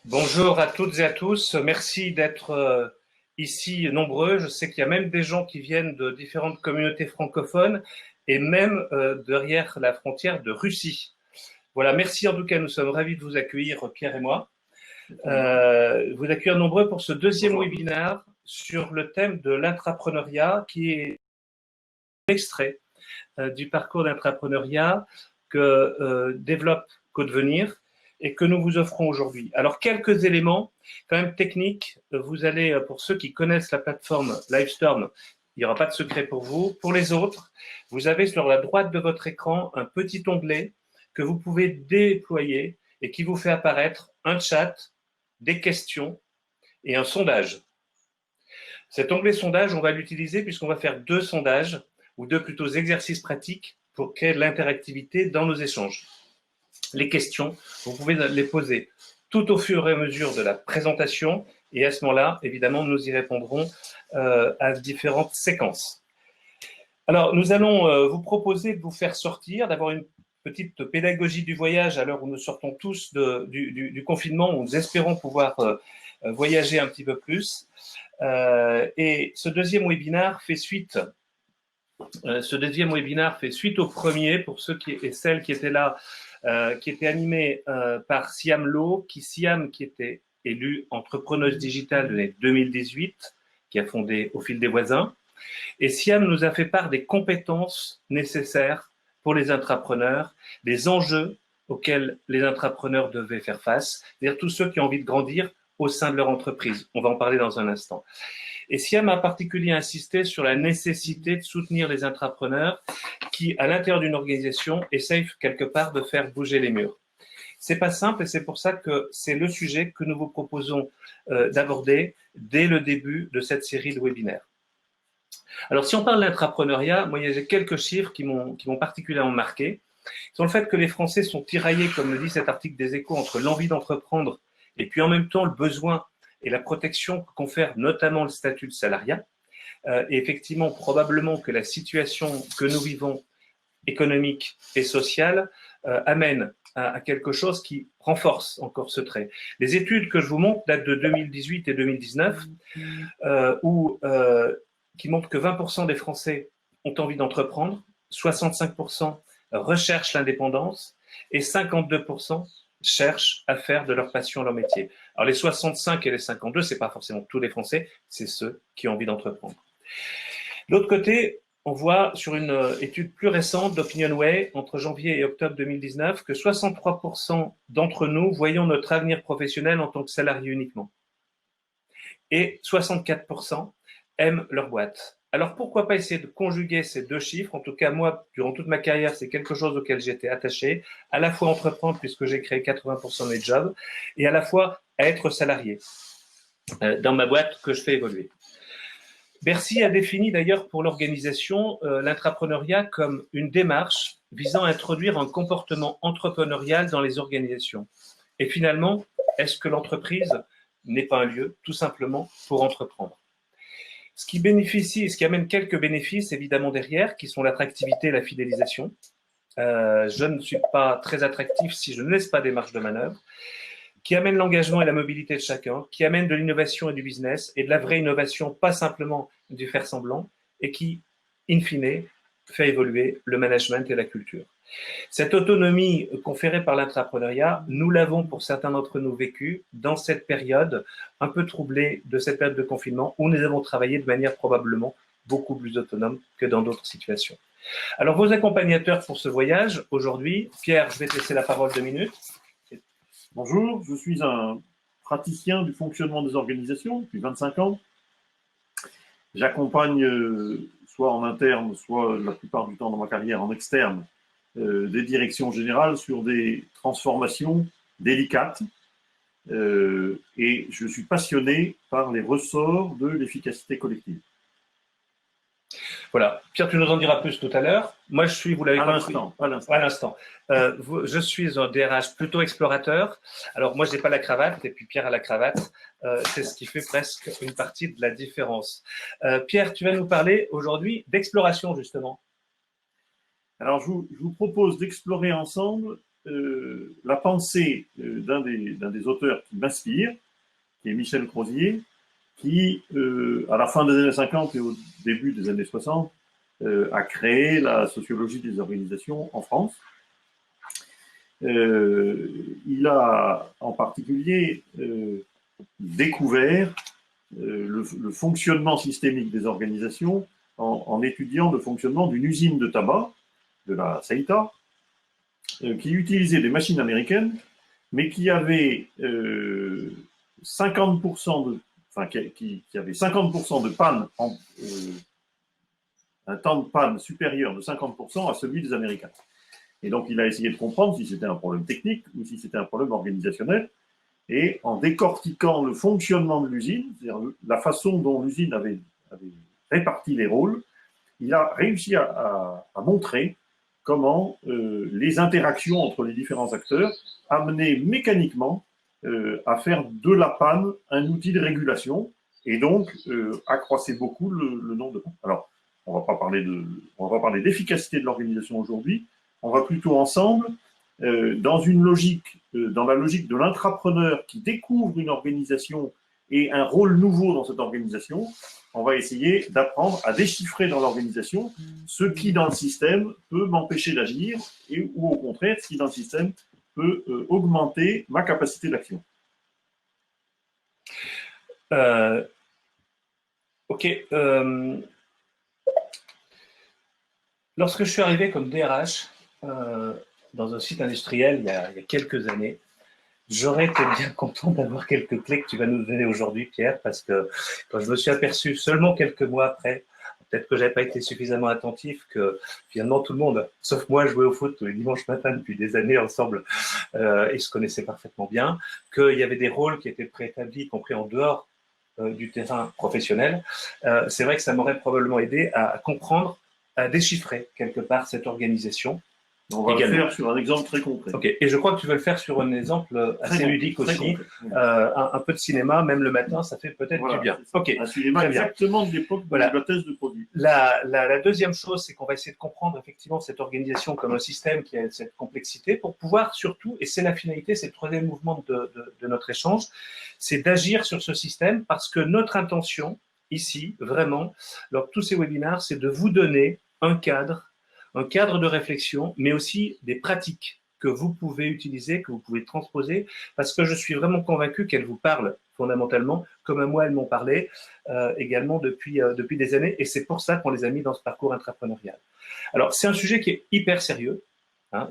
Bonjour à toutes et à tous. Merci d'être ici nombreux. Je sais qu'il y a même des gens qui viennent de différentes communautés francophones et même derrière la frontière de Russie. Voilà, merci en tout cas. Nous sommes ravis de vous accueillir, Pierre et moi. Vous accueillir nombreux pour ce deuxième webinaire sur le thème de l'intrapreneuriat, qui est l'extrait du parcours d'intrapreneuriat que développe Codevenir et que nous vous offrons aujourd'hui. Alors, quelques éléments quand même techniques. Vous allez, pour ceux qui connaissent la plateforme Livestorm, il n'y aura pas de secret pour vous. Pour les autres, vous avez sur la droite de votre écran un petit onglet que vous pouvez déployer et qui vous fait apparaître un chat, des questions et un sondage. Cet onglet sondage, on va l'utiliser puisqu'on va faire deux sondages ou deux plutôt exercices pratiques pour créer de l'interactivité dans nos échanges. Les questions, vous pouvez les poser tout au fur et à mesure de la présentation et à ce moment-là, évidemment, nous y répondrons à différentes séquences. Alors, nous allons vous proposer de vous faire sortir, d'avoir une petite pédagogie du voyage à l'heure où nous sortons tous du confinement, où nous espérons pouvoir voyager un petit peu plus. Et ce deuxième webinaire fait suite au premier, pour ceux et celles qui étaient là, qui était animé par Siam Lo, qui était élue entrepreneuse digitale de l'année 2018, qui a fondé Au fil des voisins. Et Siam nous a fait part des compétences nécessaires pour les intrapreneurs, des enjeux auxquels les intrapreneurs devaient faire face, c'est-à-dire tous ceux qui ont envie de grandir au sein de leur entreprise. On va en parler dans un instant. Et Siam a en particulier insisté sur la nécessité de soutenir les intrapreneurs qui, à l'intérieur d'une organisation, essayent quelque part de faire bouger les murs. C'est pas simple et c'est pour ça que c'est le sujet que nous vous proposons d'aborder dès le début de cette série de webinaires. Alors, si on parle d'intrapreneuriat, moi, il y a quelques chiffres qui m'ont particulièrement marqué. Sur le fait que les Français sont tiraillés, comme le dit cet article des Échos, entre l'envie d'entreprendre et puis en même temps le besoin et la protection que confère notamment le statut de salariat. Et effectivement, probablement que la situation que nous vivons, économique et sociale, amène à quelque chose qui renforce encore ce trait. Les études que je vous montre datent de 2018 et 2019, qui montrent que 20% des Français ont envie d'entreprendre, 65% recherchent l'indépendance et 52% cherchent à faire de leur passion leur métier. Alors les 65 et les 52, c'est pas forcément tous les Français, c'est ceux qui ont envie d'entreprendre. De l'autre côté, on voit sur une étude plus récente d'OpinionWay, entre janvier et octobre 2019, que 63% d'entre nous voyons notre avenir professionnel en tant que salarié uniquement. Et 64% aiment leur boîte. Alors pourquoi pas essayer de conjuguer ces deux chiffres? En tout cas, moi, durant toute ma carrière, c'est quelque chose auquel j'étais attaché, à la fois entreprendre puisque j'ai créé 80% de mes jobs, et à la fois à être salarié dans ma boîte que je fais évoluer. Bercy a défini d'ailleurs pour l'organisation l'intrapreneuriat comme une démarche visant à introduire un comportement entrepreneurial dans les organisations. Et finalement, est-ce que l'entreprise n'est pas un lieu tout simplement pour entreprendre? Ce qui amène quelques bénéfices évidemment derrière, qui sont l'attractivité et la fidélisation. Je ne suis pas très attractif si je ne laisse pas des marges de manœuvre, qui amène l'engagement et la mobilité de chacun, qui amène de l'innovation et du business, et de la vraie innovation, pas simplement du faire semblant, et qui, in fine, fait évoluer le management et la culture. Cette autonomie conférée par l'intrapreneuriat, nous l'avons pour certains d'entre nous vécu dans cette période un peu troublée de cette période de confinement où nous avons travaillé de manière probablement beaucoup plus autonome que dans d'autres situations. Alors, vos accompagnateurs pour ce voyage, aujourd'hui, Pierre, je vais te laisser la parole 2 minutes. Bonjour, je suis un praticien du fonctionnement des organisations depuis 25 ans. J'accompagne soit en interne, soit la plupart du temps dans ma carrière en externe, des directions générales sur des transformations délicates. Et je suis passionné par les ressorts de l'efficacité collective. Voilà. Pierre, tu nous en diras plus tout à l'heure. Moi, je suis, vous l'avez compris. À l'instant. Je suis un DRH plutôt explorateur. Alors, moi, je n'ai pas la cravate et puis Pierre a la cravate. C'est ce qui fait presque une partie de la différence. Pierre, tu vas nous parler aujourd'hui d'exploration, justement. Alors, je vous propose d'explorer ensemble la pensée d'un des auteurs qui m'inspire, qui est Michel Crozier, qui, à la fin des années 50 et au début des années 60, a créé la sociologie des organisations en France. Il a en particulier découvert le fonctionnement systémique des organisations en étudiant le fonctionnement d'une usine de tabac, de la Seita, qui utilisait des machines américaines, mais qui avait 50% de, enfin, qui avait 50% de panne, un temps de panne supérieur de 50% à celui des Américains. Et donc, il a essayé de comprendre si c'était un problème technique ou si c'était un problème organisationnel. Et en décortiquant le fonctionnement de l'usine, c'est-à-dire la façon dont l'usine avait réparti les rôles, il a réussi à montrer comment les interactions entre les différents acteurs amenaient mécaniquement à faire de la panne un outil de régulation et donc accroissaient beaucoup le nombre de pannes. Alors, on va pas parler d'efficacité de l'organisation aujourd'hui, on va plutôt ensemble dans la logique de l'intrapreneur qui découvre une organisation et un rôle nouveau dans cette organisation, on va essayer d'apprendre à déchiffrer dans l'organisation ce qui dans le système peut m'empêcher d'agir ou au contraire ce qui dans le système peut augmenter ma capacité d'action. Ok. Lorsque je suis arrivé comme DRH dans un site industriel il y a quelques années, j'aurais été bien content d'avoir quelques clés que tu vas nous donner aujourd'hui, Pierre, parce que quand je me suis aperçu seulement quelques mois après, peut-être que je n'avais pas été suffisamment attentif, que finalement tout le monde, sauf moi, jouait au foot tous les dimanches matins depuis des années ensemble et se connaissait parfaitement bien, qu'il y avait des rôles qui étaient préétablis, y compris en dehors du terrain professionnel. C'est vrai que ça m'aurait probablement aidé à comprendre, à déchiffrer quelque part cette organisation. On va le faire sur un exemple très concret. Ok, et je crois que tu veux le faire sur un exemple assez ludique aussi. Un peu de cinéma, même le matin, ça fait peut-être du bien. Ok. Un cinéma exactement de l'époque de la thèse de produit. La deuxième chose, c'est qu'on va essayer de comprendre effectivement cette organisation comme un système qui a cette complexité pour pouvoir surtout, et c'est la finalité, c'est le troisième mouvement de notre échange, c'est d'agir sur ce système parce que notre intention ici, vraiment, lors de tous ces webinaires, c'est de vous donner un cadre de réflexion, mais aussi des pratiques que vous pouvez utiliser, que vous pouvez transposer, parce que je suis vraiment convaincu qu'elles vous parlent fondamentalement, comme à moi elles m'ont parlé également depuis des années, et c'est pour ça qu'on les a mis dans ce parcours intrapreneurial. Alors, c'est un sujet qui est hyper sérieux.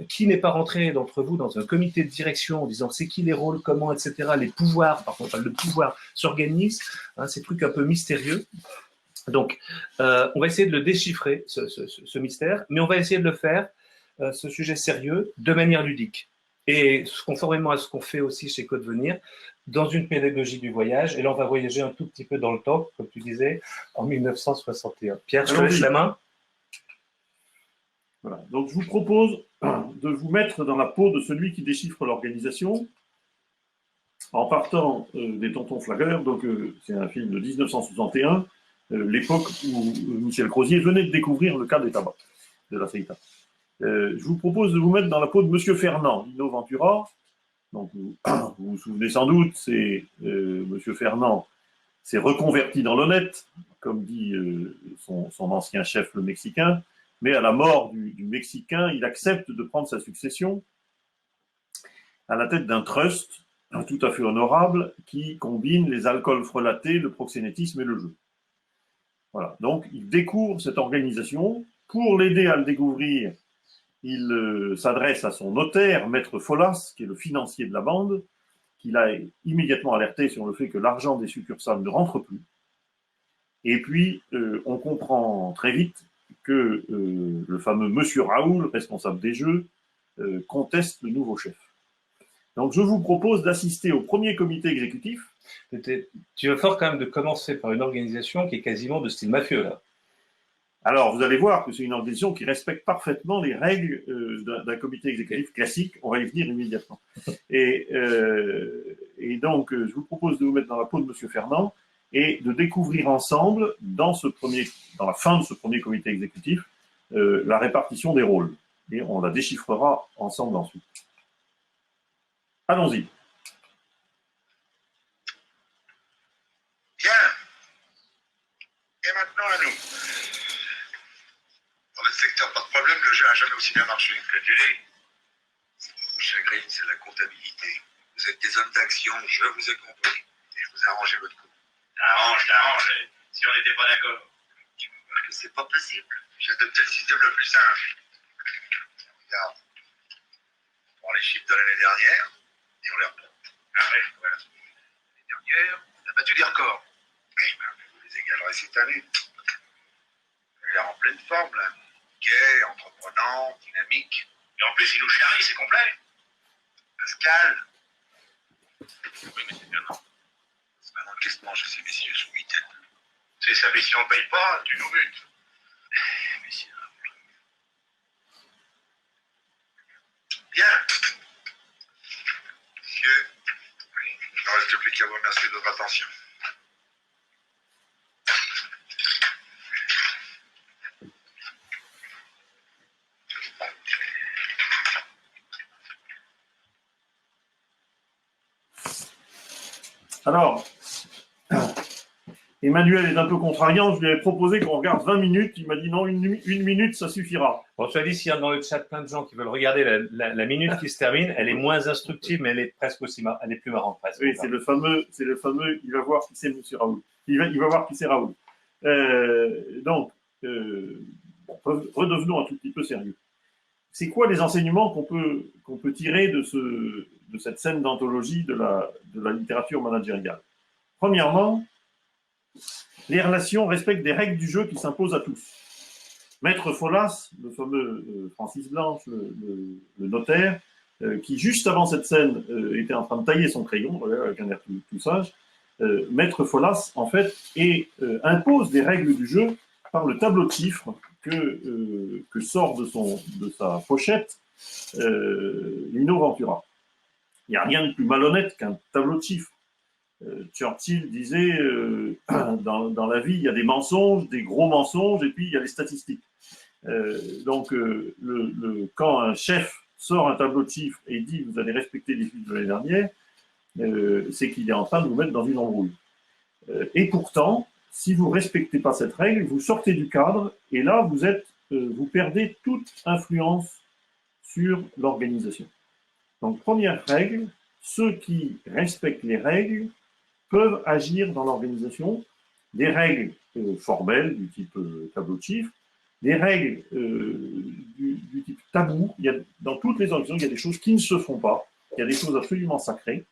Qui n'est pas rentré d'entre vous dans un comité de direction en disant c'est qui les rôles, comment, etc., les pouvoirs, par contre, le pouvoir s'organise, ces trucs un peu mystérieux. Donc, on va essayer de le déchiffrer, ce mystère, mais on va essayer de le faire, ce sujet sérieux, de manière ludique. Et conformément à ce qu'on fait aussi chez Codevenir, dans une pédagogie du voyage, et là on va voyager un tout petit peu dans le temps, comme tu disais, en 1961. Pierre, je te laisse la main. Voilà. Donc, je vous propose de vous mettre dans la peau de celui qui déchiffre l'organisation, en partant des Tontons Flaggeurs. Donc, c'est un film de 1961. L'époque où Michel Crozier venait de découvrir le cas des tabacs, de la Seita. Je vous propose de vous mettre dans la peau de Monsieur Fernand, Lino Ventura. Donc, vous vous souvenez sans doute, c'est Monsieur Fernand s'est reconverti dans l'honnête, comme dit son ancien chef, le Mexicain, mais à la mort du Mexicain, il accepte de prendre sa succession à la tête d'un trust tout à fait honorable qui combine les alcools frelatés, le proxénétisme et le jeu. Voilà. Donc, il découvre cette organisation. Pour l'aider à le découvrir, il s'adresse à son notaire, Maître Folas, qui est le financier de la bande, qui l'a immédiatement alerté sur le fait que l'argent des succursales ne rentre plus. Et puis, on comprend très vite que le fameux Monsieur Raoul, responsable des jeux, conteste le nouveau chef. Donc, je vous propose d'assister au premier comité exécutif. Tu veux fort quand même de commencer par une organisation qui est quasiment de style mafieux, là. Alors, vous allez voir que c'est une organisation qui respecte parfaitement les règles d'un comité exécutif classique. On va y venir immédiatement. Et donc, je vous propose de vous mettre dans la peau de M. Fernand et de découvrir ensemble, dans la fin de ce premier comité exécutif, la répartition des rôles. Et on la déchiffrera ensemble ensuite. Allons-y. Bien. Et maintenant à nous. Dans votre secteur, pas de problème, le jeu n'a jamais aussi bien marché. Gratulé. Ce qui vous chagrine, c'est la comptabilité. Vous êtes des hommes d'action, je vous ai compris. Et je vous ai arrangé votre coup. T'arranges. Si on n'était pas d'accord. Tu me vois que c'est pas possible. J'ai adopté le système le plus simple. Regarde. On prend les chiffres de l'année dernière et on les reprend. Après, voilà. L'année dernière, on a battu des records. Eh ben, vous les égalerez cette année. Vous avez l'air en pleine forme, là. Gai, entreprenant, dynamique. Et en plus, il nous charrie, c'est complet. Pascal. Oui, mais c'est bien, non. C'est pas l'encaissement, je sais, messieurs, sous huitaine. C'est ça, mais si on paye pas, tu nous butes. Messieurs. Bien. Messieurs, il ne reste plus qu'à vous remercier de votre attention. Alors, Emmanuel est un peu contrariant. Je lui avais proposé qu'on regarde 20 minutes. Il m'a dit non, une minute, ça suffira. Bon, tu as dit, s'il y a dans le chat plein de gens qui veulent regarder la minute qui se termine, elle est moins instructive, mais elle est presque aussi elle est plus marrante presque. Oui, c'est le fameux, il va voir qui c'est M. Raoul. Il va voir qui c'est Raoul. Donc, redevenons un tout petit peu sérieux. C'est quoi les enseignements qu'on peut tirer de cette scène d'anthologie de la littérature managériale? Premièrement, les relations respectent des règles du jeu qui s'imposent à tous. Maître Follas, le fameux Francis Blanche, le notaire, qui juste avant cette scène était en train de tailler son crayon, avec un air tout sage, Maître Follas, en fait, impose des règles du jeu par le tableau de chiffres que sort de sa pochette Lino Ventura. Il n'y a rien de plus malhonnête qu'un tableau de chiffres. Churchill disait dans la vie, il y a des mensonges, des gros mensonges, et puis il y a les statistiques. Quand un chef sort un tableau de chiffres et dit vous allez respecter les chiffres de l'année dernière, c'est qu'il est en train de vous mettre dans une embrouille. Et pourtant, si vous ne respectez pas cette règle, vous sortez du cadre et là, vous perdez toute influence sur l'organisation. Donc, première règle, ceux qui respectent les règles peuvent agir dans l'organisation. Des règles formelles du type tableau de chiffres, des règles du type tabou. Dans toutes les organisations, il y a des choses qui ne se font pas, il y a des choses absolument sacrées.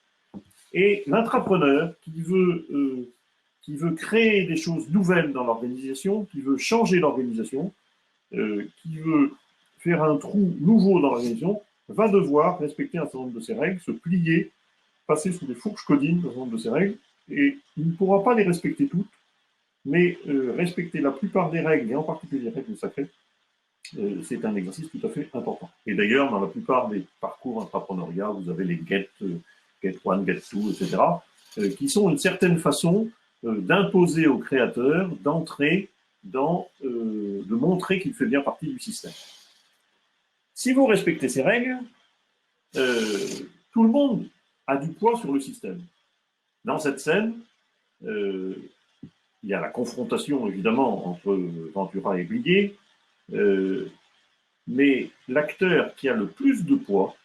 Et l'intrapreneur qui veut créer des choses nouvelles dans l'organisation, qui veut changer l'organisation, qui veut faire un trou nouveau dans l'organisation, va devoir respecter un certain nombre de ces règles, se plier, passer sous les fourches codines d'un certain nombre de ces règles, et il ne pourra pas les respecter toutes, mais respecter la plupart des règles, et en particulier les règles sacrées, c'est un exercice tout à fait important. Et d'ailleurs, dans la plupart des parcours intrapreneuriat, vous avez les get one, get two, etc., qui sont une certaine façon d'imposer au créateur, d'entrer de montrer qu'il fait bien partie du système. Si vous respectez ces règles, tout le monde a du poids sur le système. Dans cette scène, il y a la confrontation, évidemment, entre Ventura et Blier, mais l'acteur qui a le plus de poids,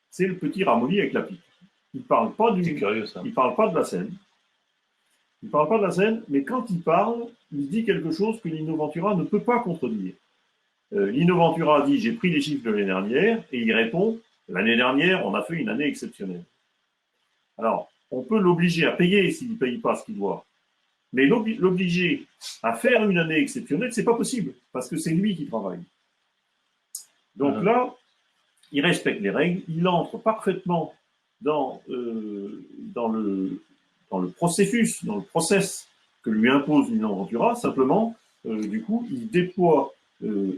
c'est le petit Ramolli avec la pipe. Il ne parle pas il parle pas de la scène. Il ne parle pas de la scène, mais quand il parle, il dit quelque chose que Lino Ventura ne peut pas contredire. Lino Ventura dit « J'ai pris les chiffres de l'année dernière » et il répond « L'année dernière, on a fait une année exceptionnelle. » Alors, on peut l'obliger à payer s'il ne paye pas ce qu'il doit. Mais l'obliger à faire une année exceptionnelle, ce n'est pas possible, parce que c'est lui qui travaille. Donc là, il respecte les règles, il entre parfaitement dans le processus, dans le process que lui impose Lino Ventura. Simplement, du coup, il déploie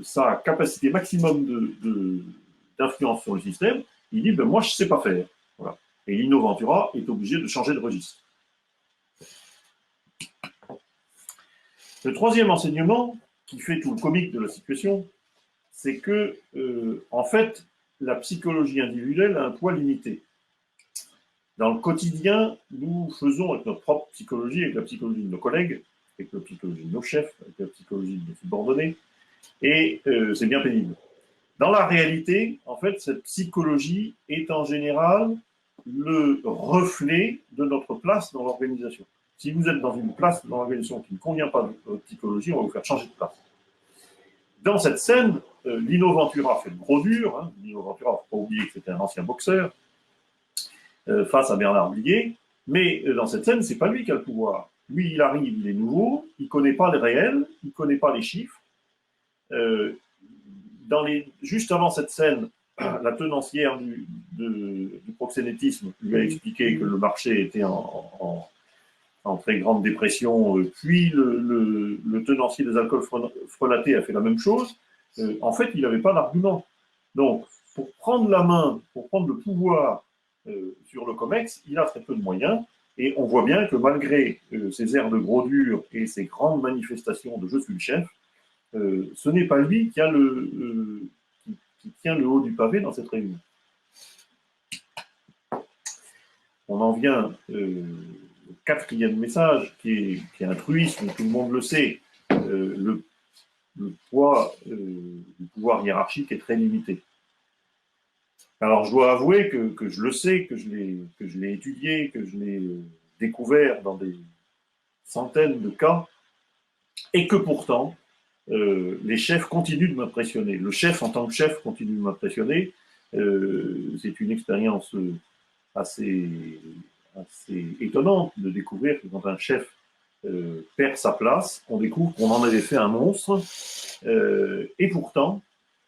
sa capacité maximum d'influence sur le système. Il dit, moi, je ne sais pas faire. Voilà. Et Lino Ventura est obligé de changer de registre. Le troisième enseignement, qui fait tout le comique de la situation, c'est que, en fait, la psychologie individuelle a un poids limité. Dans le quotidien, nous faisons avec notre propre psychologie, avec la psychologie de nos collègues, avec la psychologie de nos chefs, avec la psychologie de nos subordonnés, et c'est bien pénible. Dans la réalité, en fait, cette psychologie est en général le reflet de notre place dans l'organisation. Si vous êtes dans une place dans l'organisation qui ne convient pas de votre psychologie, on va vous faire changer de place. Dans cette scène, Lino Ventura fait le gros dur. Hein. Lino Ventura, il ne faut pas oublier que c'était un ancien boxeur face à Bernard Blier. Mais dans cette scène, ce n'est pas lui qui a le pouvoir. Lui, il arrive, il est nouveau, il ne connaît pas les réels, il ne connaît pas les chiffres. Juste avant cette scène, la tenancière du proxénétisme lui a expliqué que le marché était en très grande dépression, puis le tenancier des alcools frelatés a fait la même chose. En fait, il n'avait pas d'argument. Donc, pour prendre la main, pour prendre le pouvoir sur le COMEX, il a très peu de moyens, et on voit bien que malgré ces airs de gros dur et ces grandes manifestations de « je suis le chef », ce n'est pas lui qui tient le haut du pavé dans cette réunion. On en vient au quatrième message, qui est un truisme, tout le monde le sait. Le poids du pouvoir hiérarchique est très limité. Alors, je dois avouer que je le sais, que je l'ai étudié, que je l'ai découvert dans des centaines de cas, et que pourtant, les chefs continuent de m'impressionner. Le chef en tant que chef continue de m'impressionner. C'est une expérience assez étonnante de découvrir que quand un chef perd sa place, on découvre qu'on en avait fait un monstre. Et pourtant,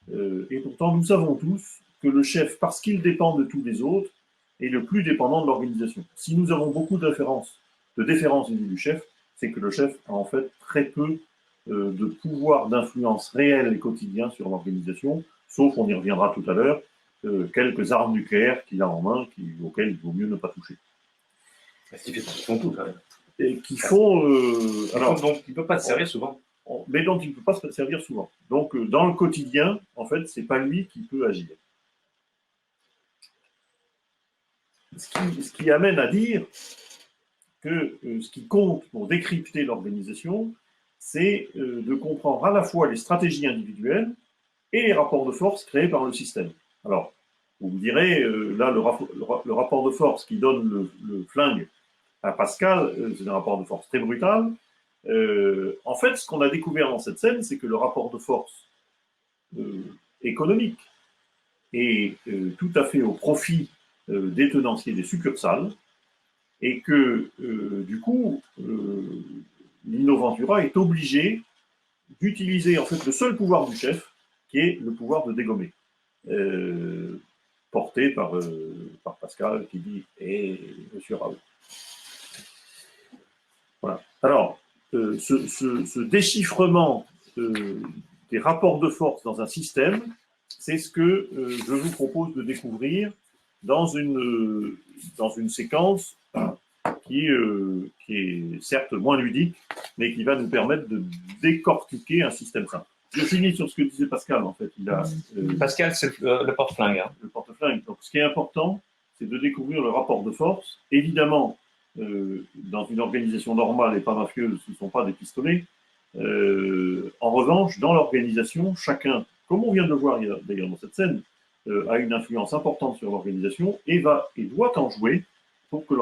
nous savons tous que le chef, parce qu'il dépend de tous les autres, est le plus dépendant de l'organisation. Si nous avons beaucoup de déférence du chef, c'est que le chef a en fait très peu de pouvoir d'influence réel et quotidien sur l'organisation, sauf, on y reviendra tout à l'heure, quelques armes nucléaires qu'il a en main, auxquelles il vaut mieux ne pas toucher. Parce qu'ils font tout, quand même. Et qui font... donc, il ne peut pas se servir souvent. Mais dont il ne peut pas se servir souvent. Donc, dans le quotidien, en fait, ce n'est pas lui qui peut agir. Ce qui amène à dire que ce qui compte pour décrypter l'organisation, c'est de comprendre à la fois les stratégies individuelles et les rapports de force créés par le système. Alors, vous me direz, là, le rapport de force qui donne le flingue à Pascal, c'est un rapport de force très brutal. En fait, ce qu'on a découvert dans cette scène, c'est que le rapport de force économique est tout à fait au profit des tenanciers des succursales, et que, du coup, Lino Ventura est obligé d'utiliser en fait le seul pouvoir du chef, qui est le pouvoir de dégommer, porté par Pascal, qui dit « Eh, monsieur Raoult ». Voilà. Alors, ce déchiffrement des rapports de force dans un système, c'est ce que je vous propose de découvrir dans une séquence qui est certes moins ludique, mais qui va nous permettre de décortiquer un système simple. Je finis sur ce que disait Pascal, en fait. Pascal, c'est le porte-flingue. Hein. Le porte-flingue. Donc, ce qui est important, c'est de découvrir le rapport de force. Évidemment, dans une organisation normale et pas mafieuse, ce ne sont pas des pistolets. En revanche, dans l'organisation, chacun, comme on vient de le voir d'ailleurs dans cette scène, a une influence importante sur l'organisation et doit en jouer pour que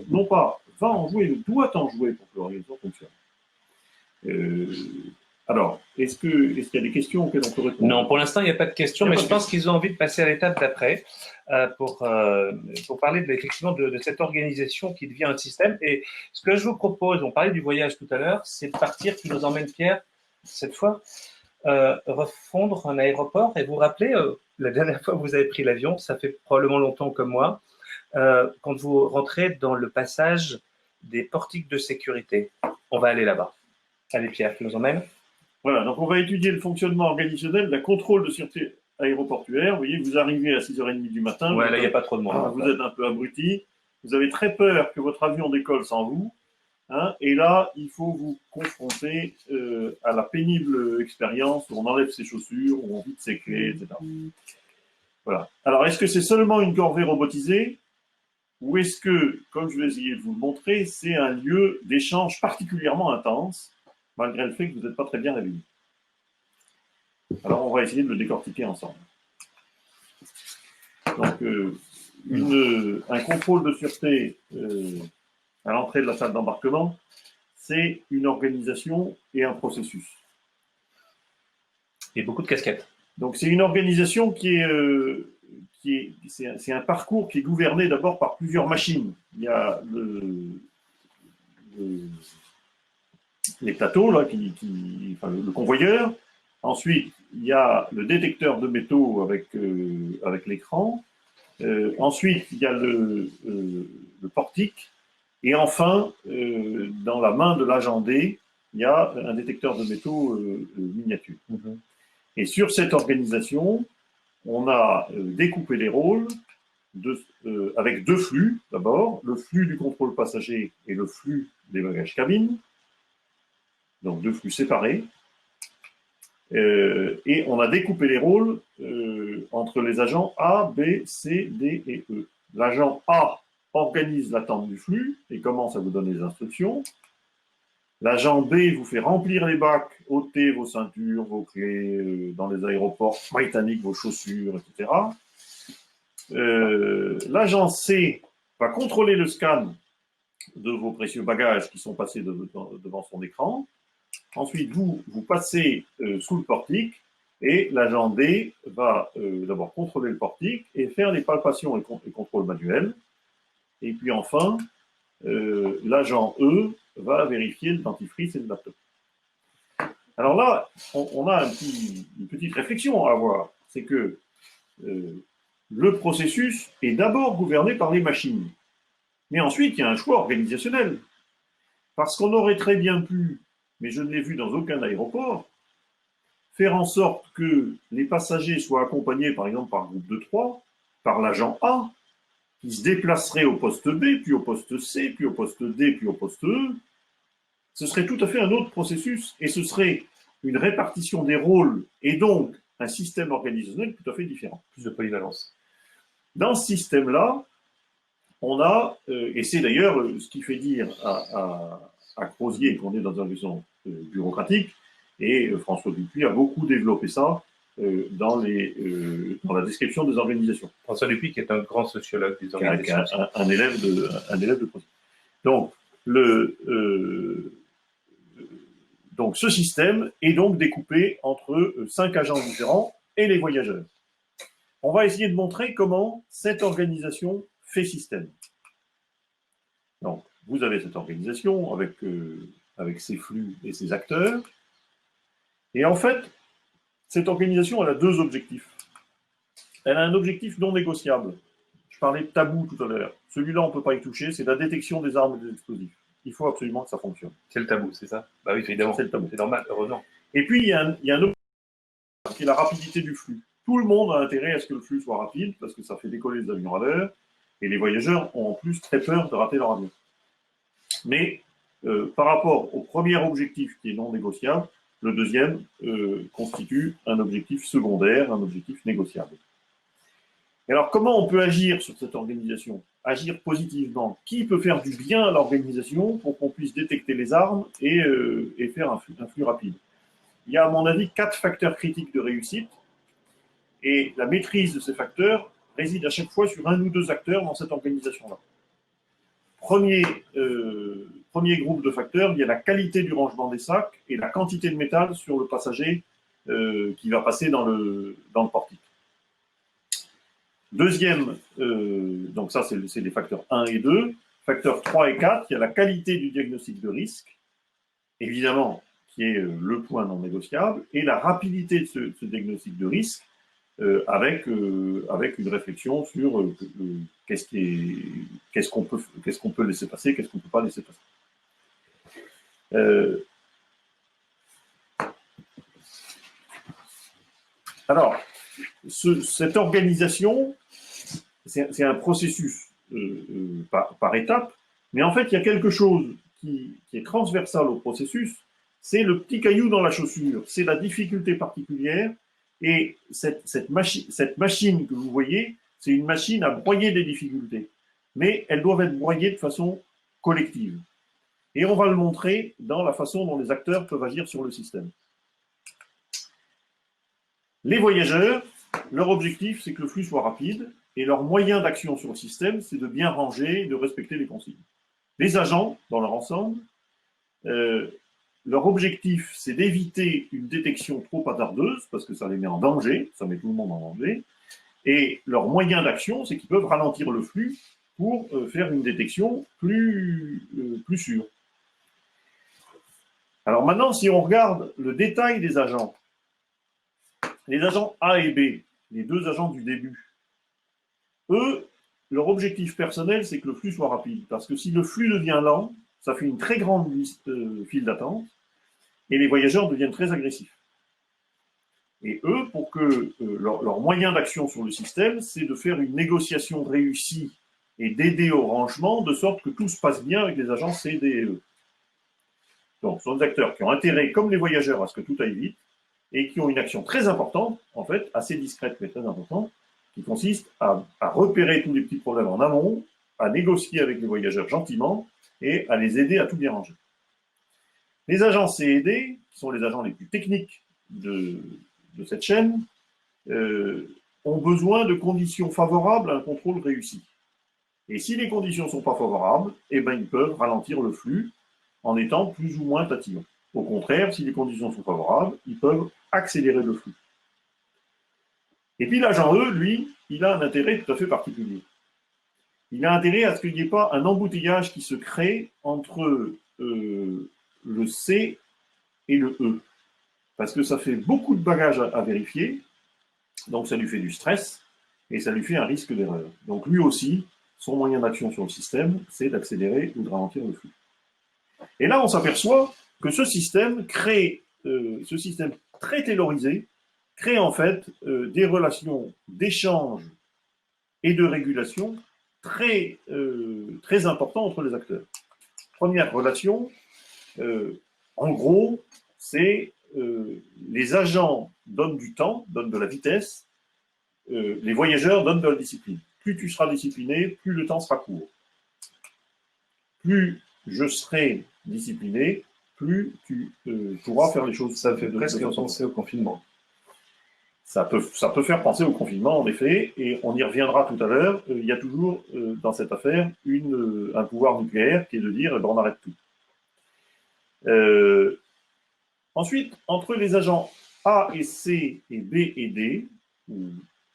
non pas va en jouer, mais doit en jouer pour que l'organisation fonctionne. Alors, est-ce qu'il y a des questions auxquelles on peut répondre? Non, pour l'instant, il n'y a pas de questions, mais je pense qu'ils ont envie de passer à l'étape d'après pour parler effectivement de cette organisation qui devient un système. Et ce que je vous propose, on parlait du voyage tout à l'heure, c'est de partir, qui nous emmène Pierre, cette fois, refondre un aéroport. Et vous vous rappelez, la dernière fois que vous avez pris l'avion, ça fait probablement longtemps comme moi, quand vous rentrez dans le passage des portiques de sécurité. On va aller là-bas. Allez Pierre, tu nous emmènes? Voilà, donc on va étudier le fonctionnement organisationnel d'un contrôle de sûreté aéroportuaire. Vous voyez, vous arrivez à 6h30 du matin. Ouais, là, il n'y a pas trop de monde. Vous êtes un peu abruti. Vous avez très peur que votre avion décolle sans vous. Hein, et là, il faut vous confronter à la pénible expérience où on enlève ses chaussures, où on vide ses clés, etc. Voilà. Alors, est-ce que c'est seulement une corvée robotisée? ou est-ce que, comme je vais essayer de vous le montrer, c'est un lieu d'échange particulièrement intense, malgré le fait que vous n'êtes pas très bien réveillé? Alors, on va essayer de le décortiquer ensemble. Donc, un contrôle de sûreté à l'entrée de la salle d'embarquement, c'est une organisation et un processus. Et beaucoup de casquettes. Donc, c'est une organisation c'est un parcours qui est gouverné d'abord par plusieurs machines. Il y a les plateaux, là, enfin, le convoyeur. Ensuite, il y a le détecteur de métaux avec l'écran. Ensuite, il y a le portique. Et enfin, dans la main de l'agent D, il y a un détecteur de métaux miniature. Mm-hmm. Et sur cette organisation, on a découpé les rôles avec deux flux, d'abord, le flux du contrôle passager et le flux des bagages cabine, donc deux flux séparés. Et on a découpé les rôles entre les agents A, B, C, D et E. L'agent A organise l'attente du flux et commence à vous donner les instructions. L'agent B vous fait remplir les bacs, ôter vos ceintures, vos clés dans les aéroports britanniques, vos chaussures, etc. L'agent C va contrôler le scan de vos précieux bagages qui sont passés devant son écran. Ensuite, vous passez sous le portique et l'agent D va d'abord contrôler le portique et faire les palpations et contrôles manuels. Et puis enfin, l'agent E va vérifier le dentifrice et le laptop. Alors là, on a une petite réflexion à avoir. C'est que le processus est d'abord gouverné par les machines. Mais ensuite, il y a un choix organisationnel. Parce qu'on aurait très bien pu, mais je ne l'ai vu dans aucun aéroport, faire en sorte que les passagers soient accompagnés, par exemple, par groupe de 3, par l'agent A, qui se déplacerait au poste B, puis au poste C, puis au poste D, puis au poste E. Ce serait tout à fait un autre processus et ce serait une répartition des rôles et donc un système organisationnel tout à fait différent. Plus de polyvalence. Dans ce système-là, on a, et c'est d'ailleurs ce qui fait dire à Crozier qu'on est dans un vision bureaucratique, et François Dupuis a beaucoup développé ça dans la description des organisations. François Dupuis, qui est un grand sociologue des organisations. Un élève de Crozier. Donc, ce système est donc découpé entre 5 agents différents et les voyageurs. On va essayer de montrer comment cette organisation fait système. Donc, vous avez cette organisation avec ses flux et ses acteurs. Et en fait, cette organisation, elle a deux objectifs. Elle a un objectif non négociable. Je parlais de tabou tout à l'heure. Celui-là, on ne peut pas y toucher, c'est la détection des armes et des explosifs. Il faut absolument que ça fonctionne. C'est le tabou, c'est ça? Bah oui, évidemment. C'est le tabou. C'est normal, heureusement. Et puis, il y a un autre qui est la rapidité du flux. Tout le monde a intérêt à ce que le flux soit rapide, parce que ça fait décoller les avions à l'heure, et les voyageurs ont en plus très peur de rater leur avion. Mais par rapport au premier objectif qui est non négociable, le deuxième constitue un objectif secondaire, un objectif négociable. Et alors, comment on peut agir sur cette organisation? Agir positivement. Qui peut faire du bien à l'organisation pour qu'on puisse détecter les armes et faire un flux rapide? Il y a, à mon avis, 4 facteurs critiques de réussite. Et la maîtrise de ces facteurs réside à chaque fois sur un ou deux acteurs dans cette organisation-là. Premier groupe de facteurs, il y a la qualité du rangement des sacs et la quantité de métal sur le passager qui va passer dans le portique. Deuxième, donc ça c'est les facteurs 1 et 2. Facteurs 3 et 4, il y a la qualité du diagnostic de risque, évidemment, qui est le point non négociable, et la rapidité de ce diagnostic de risque, avec une réflexion sur qu'est-ce qu'on peut laisser passer, qu'est-ce qu'on ne peut pas laisser passer. Alors, cette organisation, c'est un processus par étapes, mais en fait, il y a quelque chose qui est transversal au processus, c'est le petit caillou dans la chaussure, c'est la difficulté particulière. Et cette machine que vous voyez, c'est une machine à broyer des difficultés. mais elles doivent être broyées de façon collective. Et on va le montrer dans la façon dont les acteurs peuvent agir sur le système. Les voyageurs, leur objectif, c'est que le flux soit rapide, et leur moyen d'action sur le système, c'est de bien ranger et de respecter les consignes. Les agents, dans leur ensemble, leur objectif, c'est d'éviter une détection trop hasardeuse, parce que ça les met en danger, ça met tout le monde en danger, et leur moyen d'action, c'est qu'ils peuvent ralentir le flux pour faire une détection plus sûre. Alors maintenant, si on regarde le détail des agents, les agents A et B, les deux agents du début, eux, leur objectif personnel, c'est que le flux soit rapide. Parce que si le flux devient lent, ça fait une très grande file d'attente, et les voyageurs deviennent très agressifs. Et eux, pour que leur moyen d'action sur le système, c'est de faire une négociation réussie et d'aider au rangement, de sorte que tout se passe bien avec les agents C, D et E. Donc, ce sont des acteurs qui ont intérêt, comme les voyageurs, à ce que tout aille vite, et qui ont une action très importante, en fait, assez discrète mais très importante, qui consiste à repérer tous les petits problèmes en amont, à négocier avec les voyageurs gentiment et à les aider à tout bien ranger. Les agents C et D, qui sont les agents les plus techniques de cette chaîne, ont besoin de conditions favorables à un contrôle réussi. Et si les conditions ne sont pas favorables, eh ben, ils peuvent ralentir le flux en étant plus ou moins tatillons. Au contraire, si les conditions sont favorables, ils peuvent accélérer le flux. Et puis l'agent E, lui, il a un intérêt tout à fait particulier. Il a intérêt à ce qu'il n'y ait pas un embouteillage qui se crée entre le C et le E. Parce que ça fait beaucoup de bagages à vérifier, donc ça lui fait du stress, et ça lui fait un risque d'erreur. Donc lui aussi, son moyen d'action sur le système, c'est d'accélérer ou de ralentir le flux. Et là, on s'aperçoit que ce système ce système très taylorisé, crée en fait des relations d'échange et de régulation très importantes entre les acteurs. Première relation, en gros, c'est les agents donnent du temps, donnent de la vitesse, les voyageurs donnent de la discipline. Plus tu seras discipliné, plus le temps sera court. Plus je serai discipliné, plus tu pourras faire les choses. Ça fait presque penser au confinement. Ça peut faire penser au confinement, en effet, et on y reviendra tout à l'heure. Il y a toujours, dans cette affaire, un pouvoir nucléaire qui est de dire eh ben, on arrête tout. Ensuite, entre les agents A et C et B et D, ou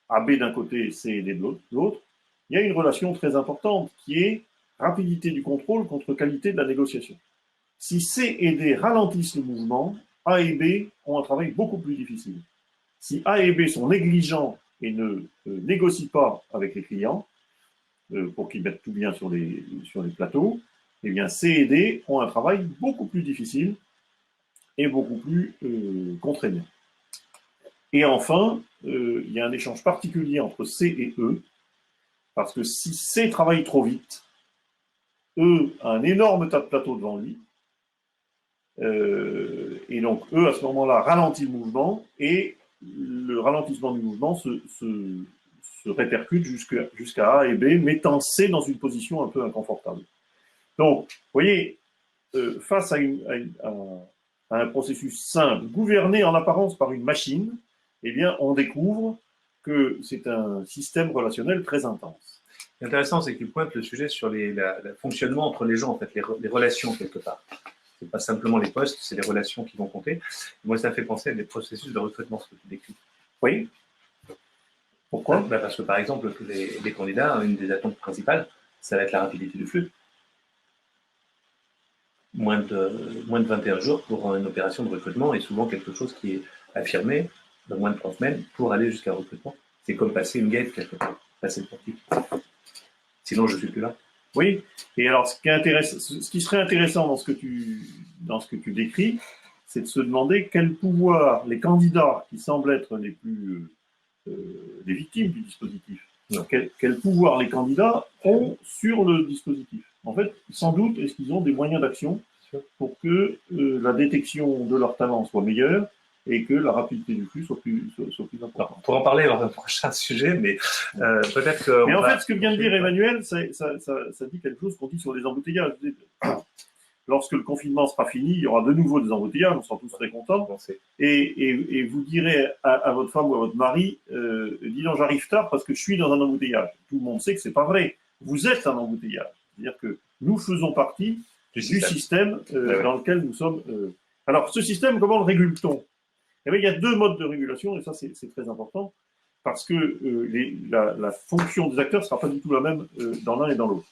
AB d'un côté et C et D de l'autre, il y a une relation très importante qui est rapidité du contrôle contre qualité de la négociation. Si C et D ralentissent le mouvement, A et B ont un travail beaucoup plus difficile. Si A et B sont négligents et ne négocient pas avec les clients, pour qu'ils mettent tout bien sur les plateaux, eh bien C et D ont un travail beaucoup plus difficile et beaucoup plus contraignant. Et enfin, il y a un échange particulier entre C et E, parce que si C travaille trop vite, E a un énorme tas de plateaux devant lui, et donc E, à ce moment-là, ralentit le mouvement, et le ralentissement du mouvement se répercute jusqu'à A et B, mettant C dans une position un peu inconfortable. Donc, vous voyez, face à un processus simple, gouverné en apparence par une machine, eh bien, on découvre que c'est un système relationnel très intense. L'intéressant, c'est qu'il pointe le sujet sur le fonctionnement entre les gens, en fait, les relations, quelque part. Ce n'est pas simplement les postes, c'est les relations qui vont compter. Moi, ça fait penser à des processus de recrutement, ce que tu décris. Oui. Pourquoi ? Parce que, par exemple, les candidats, une des attentes principales, ça va être la rapidité du flux. Moins de 21 jours pour une opération de recrutement est souvent quelque chose qui est affirmé dans moins de 3 semaines pour aller jusqu'à recrutement. C'est comme passer une gate quelque part, passer le portique. Sinon, je ne suis plus là. Oui, et alors ce qui serait intéressant dans ce que tu décris, c'est de se demander quel pouvoir les candidats qui semblent être les victimes du dispositif, quel pouvoir les candidats ont sur le dispositif. En fait, sans doute, est-ce qu'ils ont des moyens d'action pour que la détection de leur talent soit meilleure et que la rapidité du flux soit plus importante. Alors, on pourra en parler dans un prochain sujet, mais peut-être que. Mais en fait, ce que vient de dire Emmanuel, ça dit quelque chose qu'on dit sur les embouteillages. Lorsque le confinement sera fini, il y aura de nouveau des embouteillages, on sera tous très contents. Et vous direz à votre femme ou à votre mari, dis donc, j'arrive tard parce que je suis dans un embouteillage. Tout le monde sait que c'est pas vrai. Vous êtes un embouteillage. C'est-à-dire que nous faisons partie du système dans lequel nous sommes. Alors, ce système, comment le régule-t-on? Eh bien, il y a deux modes de régulation, et ça, c'est très important, parce que la fonction des acteurs ne sera pas du tout la même dans l'un et dans l'autre.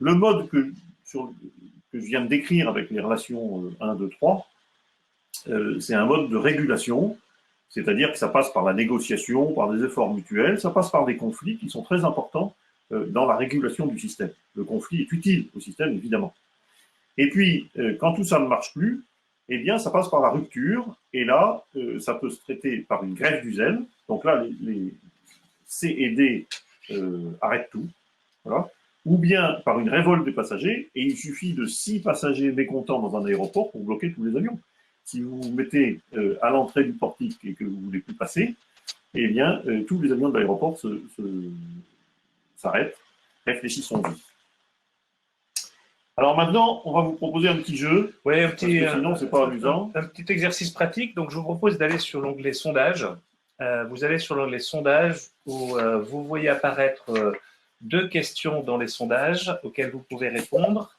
Le mode que je viens de décrire avec les relations 1, 2, 3, c'est un mode de régulation, c'est-à-dire que ça passe par la négociation, par des efforts mutuels, ça passe par des conflits qui sont très importants dans la régulation du système. Le conflit est utile au système, évidemment. Et puis, quand tout ça ne marche plus, eh bien, ça passe par la rupture, et là, ça peut se traiter par une grève du zèle. Donc là, les C et D arrêtent tout, voilà. Ou bien par une révolte des passagers, et il suffit de 6 passagers mécontents dans un aéroport pour bloquer tous les avions. Si vous vous mettez à l'entrée du portique et que vous ne voulez plus passer, eh bien, tous les avions de l'aéroport s'arrêtent. Réfléchissons-y. Alors maintenant, on va vous proposer un petit jeu. Oui, sinon, c'est pas amusant. Un petit exercice pratique. Donc, je vous propose d'aller sur l'onglet sondage. Vous allez sur l'onglet sondage où vous voyez apparaître 2 questions dans les sondages auxquelles vous pouvez répondre.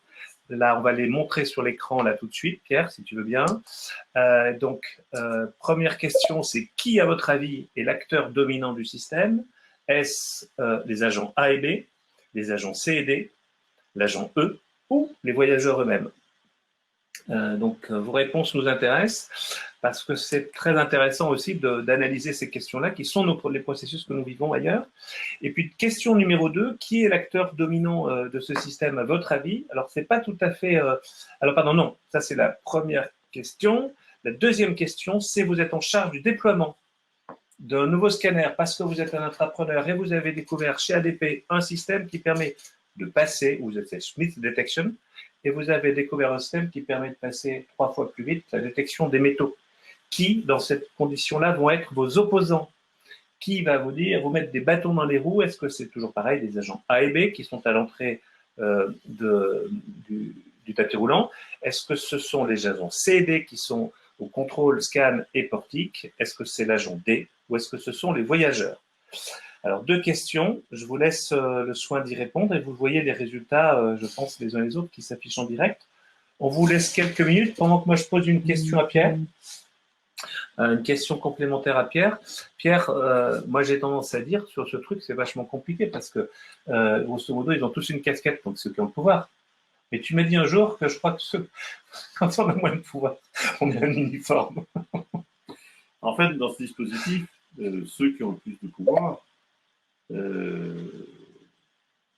Là, on va les montrer sur l'écran là tout de suite, Pierre, si tu veux bien. Première question, c'est qui, à votre avis, est l'acteur dominant du système? Est-ce les agents A et B, les agents C et D, l'agent E ou les voyageurs eux-mêmes? Vos réponses nous intéressent parce que c'est très intéressant aussi d'analyser ces questions-là qui sont les processus que nous vivons ailleurs. Et puis, question numéro 2, qui est l'acteur dominant de ce système à votre avis? Alors, c'est pas tout à fait… Alors, pardon, non, ça c'est la première question. La deuxième question, c'est vous êtes en charge du déploiement d'un nouveau scanner parce que vous êtes un entrepreneur et vous avez découvert chez ADP un système qui permet de passer, vous êtes fait Smith Detection, et vous avez découvert un système qui permet de passer 3 fois plus vite la détection des métaux. Qui, dans cette condition-là, vont être vos opposants? Qui va vous mettre des bâtons dans les roues? Est-ce que c'est toujours pareil, des agents A et B qui sont à l'entrée du tapis roulant? Est-ce que ce sont les agents C et D qui sont au contrôle, scan et portique? Est-ce que c'est l'agent D ou est-ce que ce sont les voyageurs? Alors, 2 questions. Je vous laisse le soin d'y répondre et vous voyez les résultats, je pense, les uns les autres qui s'affichent en direct. On vous laisse quelques minutes pendant que moi je pose une question à Pierre. Une question complémentaire à Pierre. Pierre, moi j'ai tendance à dire sur ce truc, c'est vachement compliqué parce que, grosso modo, ils ont tous une casquette, donc ceux qui ont le pouvoir. Et tu m'as dit un jour que je crois que quand on a moins de pouvoir, on a un uniforme. En fait, dans ce dispositif, ceux qui ont le plus de pouvoir,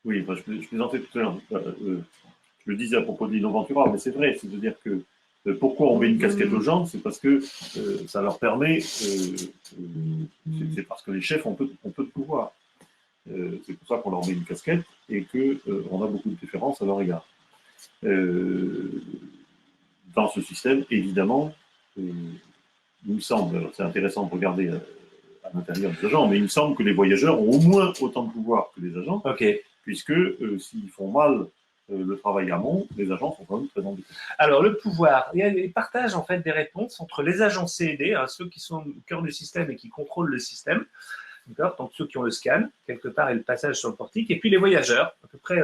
oui, enfin, je plaisantais tout à l'heure, je le disais à propos de l'Innoventura, mais c'est vrai, c'est-à-dire que pourquoi on met une casquette aux gens, c'est parce que ça leur permet, c'est parce que les chefs ont peu de pouvoir. C'est pour ça qu'on leur met une casquette et qu'on a beaucoup de déférence à leur égard. Dans ce système, évidemment, il me semble, c'est intéressant de regarder à l'intérieur des agents, mais il me semble que les voyageurs ont au moins autant de pouvoir que les agents, puisque s'ils font mal le travail amont, les agents sont quand même très embêtés. Alors, le pouvoir, il y a des partages en fait des réponses entre les agents C et D, ceux qui sont au cœur du système et qui contrôlent le système, donc ceux qui ont le scan, quelque part, et le passage sur le portique, et puis les voyageurs, à peu près,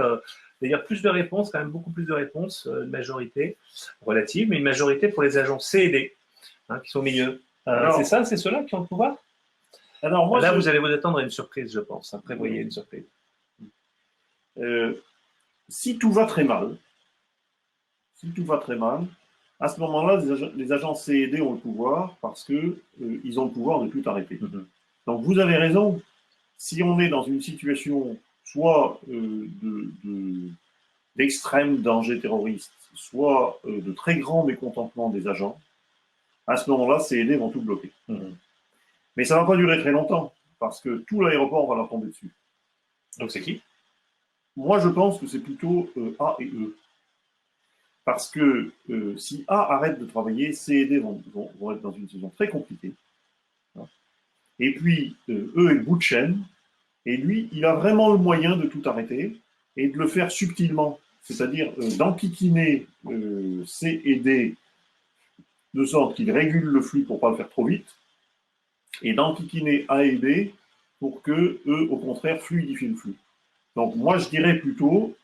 d'ailleurs, plus de réponses, quand même beaucoup plus de réponses, une majorité relative, mais une majorité pour les agents C et D, qui sont au milieu. C'est ça, c'est ceux-là qui ont le pouvoir? Alors, moi, là, vous allez vous attendre à une surprise, je pense. Prévoyez une surprise. Si tout va très mal, à ce moment-là, les agents C et D ont le pouvoir parce qu'ils ont le pouvoir de tout arrêter. Donc, vous avez raison. Si on est dans une situation soit d'extrême danger terroriste, soit de très grand mécontentement des agents, à ce moment-là, C et D vont tout bloquer. Mais ça ne va pas durer très longtemps, parce que tout l'aéroport va leur tomber dessus. Donc c'est qui? Moi, je pense que c'est plutôt A et E. Parce que si A arrête de travailler, C et D vont être dans une situation très compliquée. Et puis, E est le bout de chaîne, et lui, il a vraiment le moyen de tout arrêter et de le faire subtilement, c'est-à-dire d'enquiquiner C et D de sorte qu'il régule le flux pour ne pas le faire trop vite, et d'enquiquiner A et B pour que eux, au contraire, fluidifient le flux. Donc moi, je dirais plutôt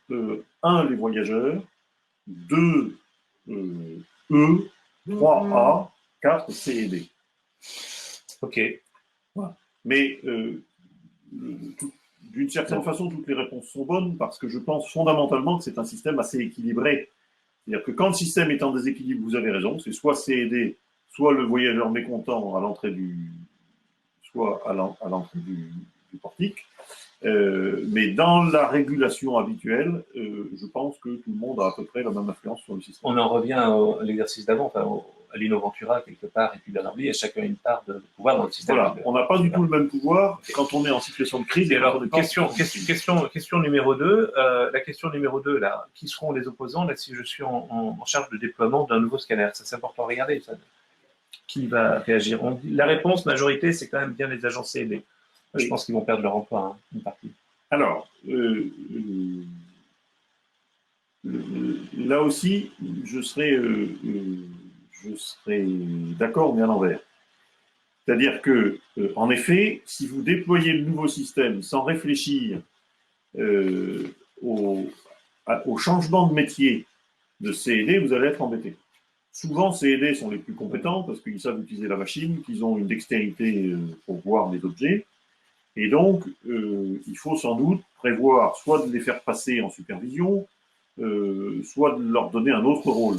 1, les voyageurs, 2, E, 3, A, 4, C et D. Ok. Voilà. Mais d'une certaine façon, toutes les réponses sont bonnes parce que je pense fondamentalement que c'est un système assez équilibré. C'est-à-dire que quand le système est en déséquilibre, vous avez raison, c'est soit C et D, soit le voyageur mécontent à l'entrée soit à l'entrée du portique. Mais dans la régulation habituelle, je pense que tout le monde a à peu près la même influence sur le système. On en revient à l'exercice d'avant, enfin, à Lino Ventura quelque part, et puis Bernard Blier, chacun a une part de pouvoir dans le système. Voilà, on n'a pas du tout le même pouvoir quand on est en situation de crise. Et alors, question numéro 2, la question numéro 2, là, qui seront les opposants là, si je suis en charge de déploiement d'un nouveau scanner? Ça, c'est important à regarder, ça. Qui va réagir? La réponse, majorité, c'est quand même bien les agents C&D. Je pense qu'ils vont perdre leur emploi, hein, une partie. Alors, là aussi, je serais d'accord, mais à l'envers. C'est-à-dire que, en effet, si vous déployez le nouveau système sans réfléchir au changement de métier de C&D, vous allez être embêté. Souvent, C&D sont les plus compétents parce qu'ils savent utiliser la machine, qu'ils ont une dextérité pour voir les objets. Et donc, il faut sans doute prévoir soit de les faire passer en supervision, soit de leur donner un autre rôle.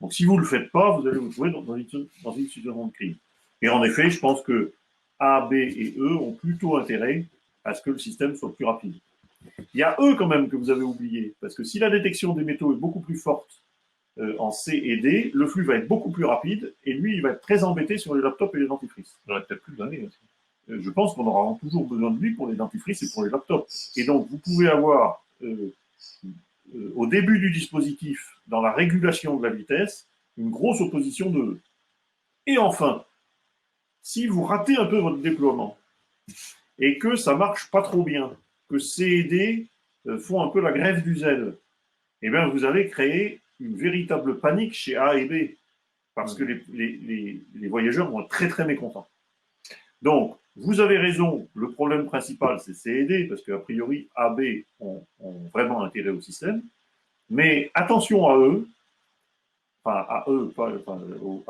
Donc, si vous ne le faites pas, vous allez vous trouver dans une situation de crise. Et en effet, je pense que A, B et E ont plutôt intérêt à ce que le système soit plus rapide. Il y a E quand même que vous avez oublié, parce que si la détection des métaux est beaucoup plus forte en C et D, le flux va être beaucoup plus rapide, et lui, il va être très embêté sur les laptops et les dentifrices. On aurait peut-être plus besoin de lui aussi. Je pense qu'on aura toujours besoin de lui pour les dentifrices et pour les laptops. Et donc, vous pouvez avoir, au début du dispositif, dans la régulation de la vitesse, une grosse opposition de E. Et enfin, si vous ratez un peu votre déploiement et que ça marche pas trop bien, que C et D font un peu la grève du zèle, eh bien, vous allez créer une véritable panique chez A et B, parce que les voyageurs vont être très, très mécontents. Donc, vous avez raison, le problème principal, c'est C et D, parce qu'a priori, A, B ont vraiment intérêt au système, mais attention à eux, à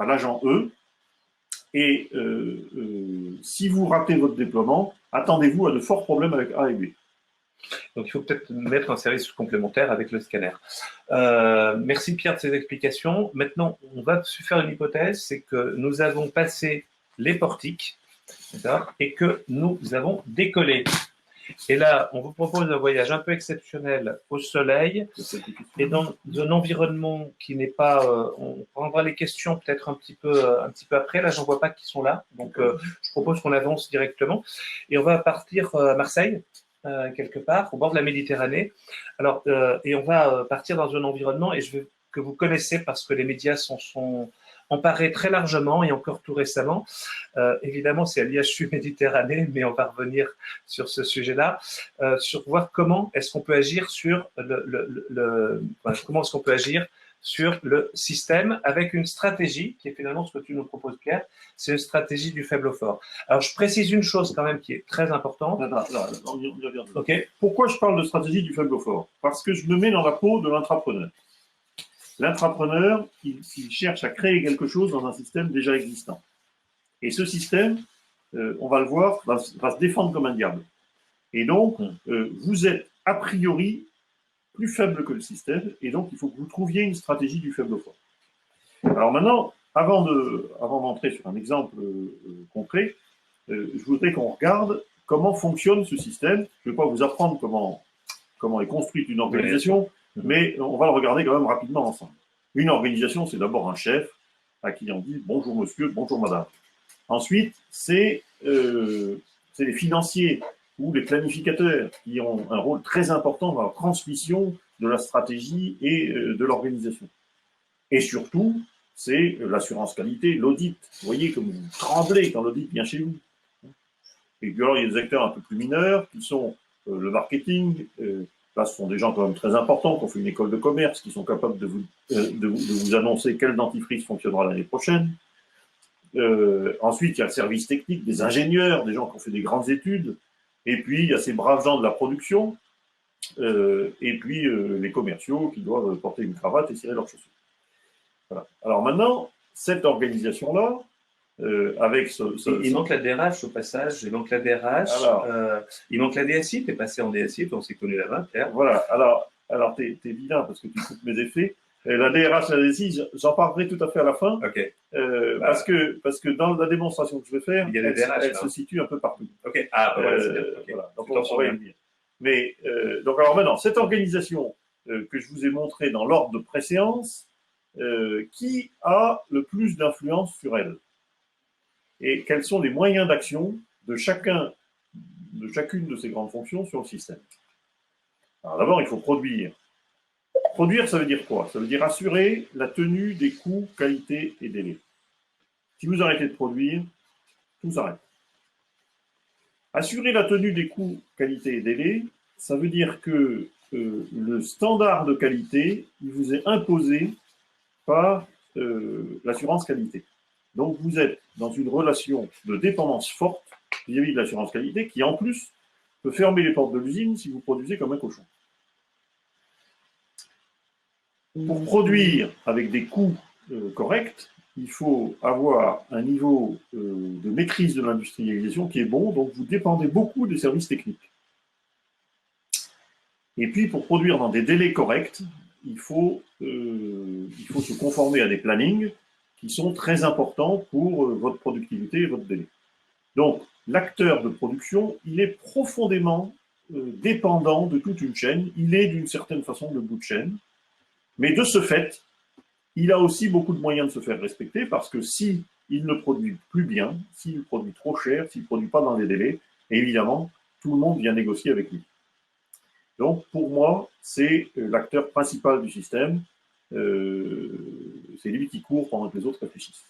l'agent E, et si vous ratez votre déploiement, attendez-vous à de forts problèmes avec A et B. Donc, il faut peut-être mettre un service complémentaire avec le scanner. Merci Pierre de ces explications. Maintenant, on va faire une hypothèse, c'est que nous avons passé les portiques, et que nous avons décollé. Et là, on vous propose un voyage un peu exceptionnel au soleil et dans un environnement qui n'est pas... on prendra les questions peut-être un petit peu après. Là, j'en vois pas qui sont là. Donc, je propose qu'on avance directement. Et on va partir à Marseille, quelque part, au bord de la Méditerranée. Alors, et on va partir dans un environnement que vous connaissez parce que les médias sont emparés très largement et encore tout récemment. Évidemment, c'est à l'IHU Méditerranée, mais on va revenir sur ce sujet-là, sur voir comment est-ce qu'on peut agir sur comment est-ce qu'on peut agir sur le système avec une stratégie qui est finalement ce que tu nous proposes, Pierre, c'est une stratégie du faible au fort. Alors, je précise une chose quand même qui est très importante. Okay. Pourquoi je parle de stratégie du faible au fort? Parce que je me mets dans la peau de l'intrapreneur. L'intrapreneur, il cherche à créer quelque chose dans un système déjà existant. Et ce système, on va le voir, va se défendre comme un diable. Et donc, vous êtes a priori plus faible que le système, et donc il faut que vous trouviez une stratégie du faible au fort. Alors maintenant, avant d'entrer sur un exemple concret, je voudrais qu'on regarde comment fonctionne ce système. Je ne vais pas vous apprendre comment est construite une organisation, mais on va le regarder quand même rapidement ensemble. Une organisation, c'est d'abord un chef à qui on dit « bonjour monsieur, bonjour madame ». Ensuite, c'est les financiers ou les planificateurs qui ont un rôle très important dans la transmission de la stratégie et de l'organisation. Et surtout, c'est l'assurance qualité, l'audit. Vous voyez comme vous tremblez quand l'audit vient chez vous. Et puis alors, il y a des acteurs un peu plus mineurs qui sont le marketing. Là, ce sont des gens quand même très importants qui ont fait une école de commerce, qui sont capables de vous annoncer quel dentifrice fonctionnera l'année prochaine. Ensuite, il y a le service technique, des ingénieurs, des gens qui ont fait des grandes études. Et puis, il y a ces braves gens de la production. Et puis, les commerciaux qui doivent porter une cravate et cirer leurs chaussures. Voilà. Alors maintenant, cette organisation-là, avec il manque la DRH au passage, il manque la DRH, il manque la DSI, tu es passé en DSI, on s'est connu là-bas, Pierre. Voilà, alors t'es vilain parce que tu coupes mes effets. La DRH, la DSI, j'en parlerai tout à fait à la fin, okay. parce que dans la démonstration que je vais faire, elle se situe un peu partout. Ok, voilà, c'est bien. Okay. Voilà. Donc on va y venir. Mais, donc alors maintenant, cette organisation que je vous ai montrée dans l'ordre de préséance, qui a le plus d'influence sur elle? Et quels sont les moyens d'action de chacune de ces grandes fonctions sur le système? Alors d'abord, il faut produire. Produire, ça veut dire quoi? Ça veut dire assurer la tenue des coûts, qualité et délai. Si vous arrêtez de produire, tout s'arrête. Assurer la tenue des coûts, qualité et délai, ça veut dire que le standard de qualité, il vous est imposé par l'assurance qualité. Donc vous êtes dans une relation de dépendance forte vis-à-vis de l'assurance qualité qui, en plus, peut fermer les portes de l'usine si vous produisez comme un cochon. Pour produire avec des coûts corrects, il faut avoir un niveau de maîtrise de l'industrialisation qui est bon, donc vous dépendez beaucoup des services techniques. Et puis, pour produire dans des délais corrects, il faut se conformer à des plannings qui sont très importants pour votre productivité et votre délai. Donc, l'acteur de production, il est profondément dépendant de toute une chaîne. Il est d'une certaine façon le bout de chaîne. Mais de ce fait, il a aussi beaucoup de moyens de se faire respecter parce que s'il ne produit plus bien, s'il produit trop cher, s'il ne produit pas dans les délais, évidemment, tout le monde vient négocier avec lui. Donc, pour moi, c'est l'acteur principal du système. C'est lui qui court pendant que les autres réfléchissent.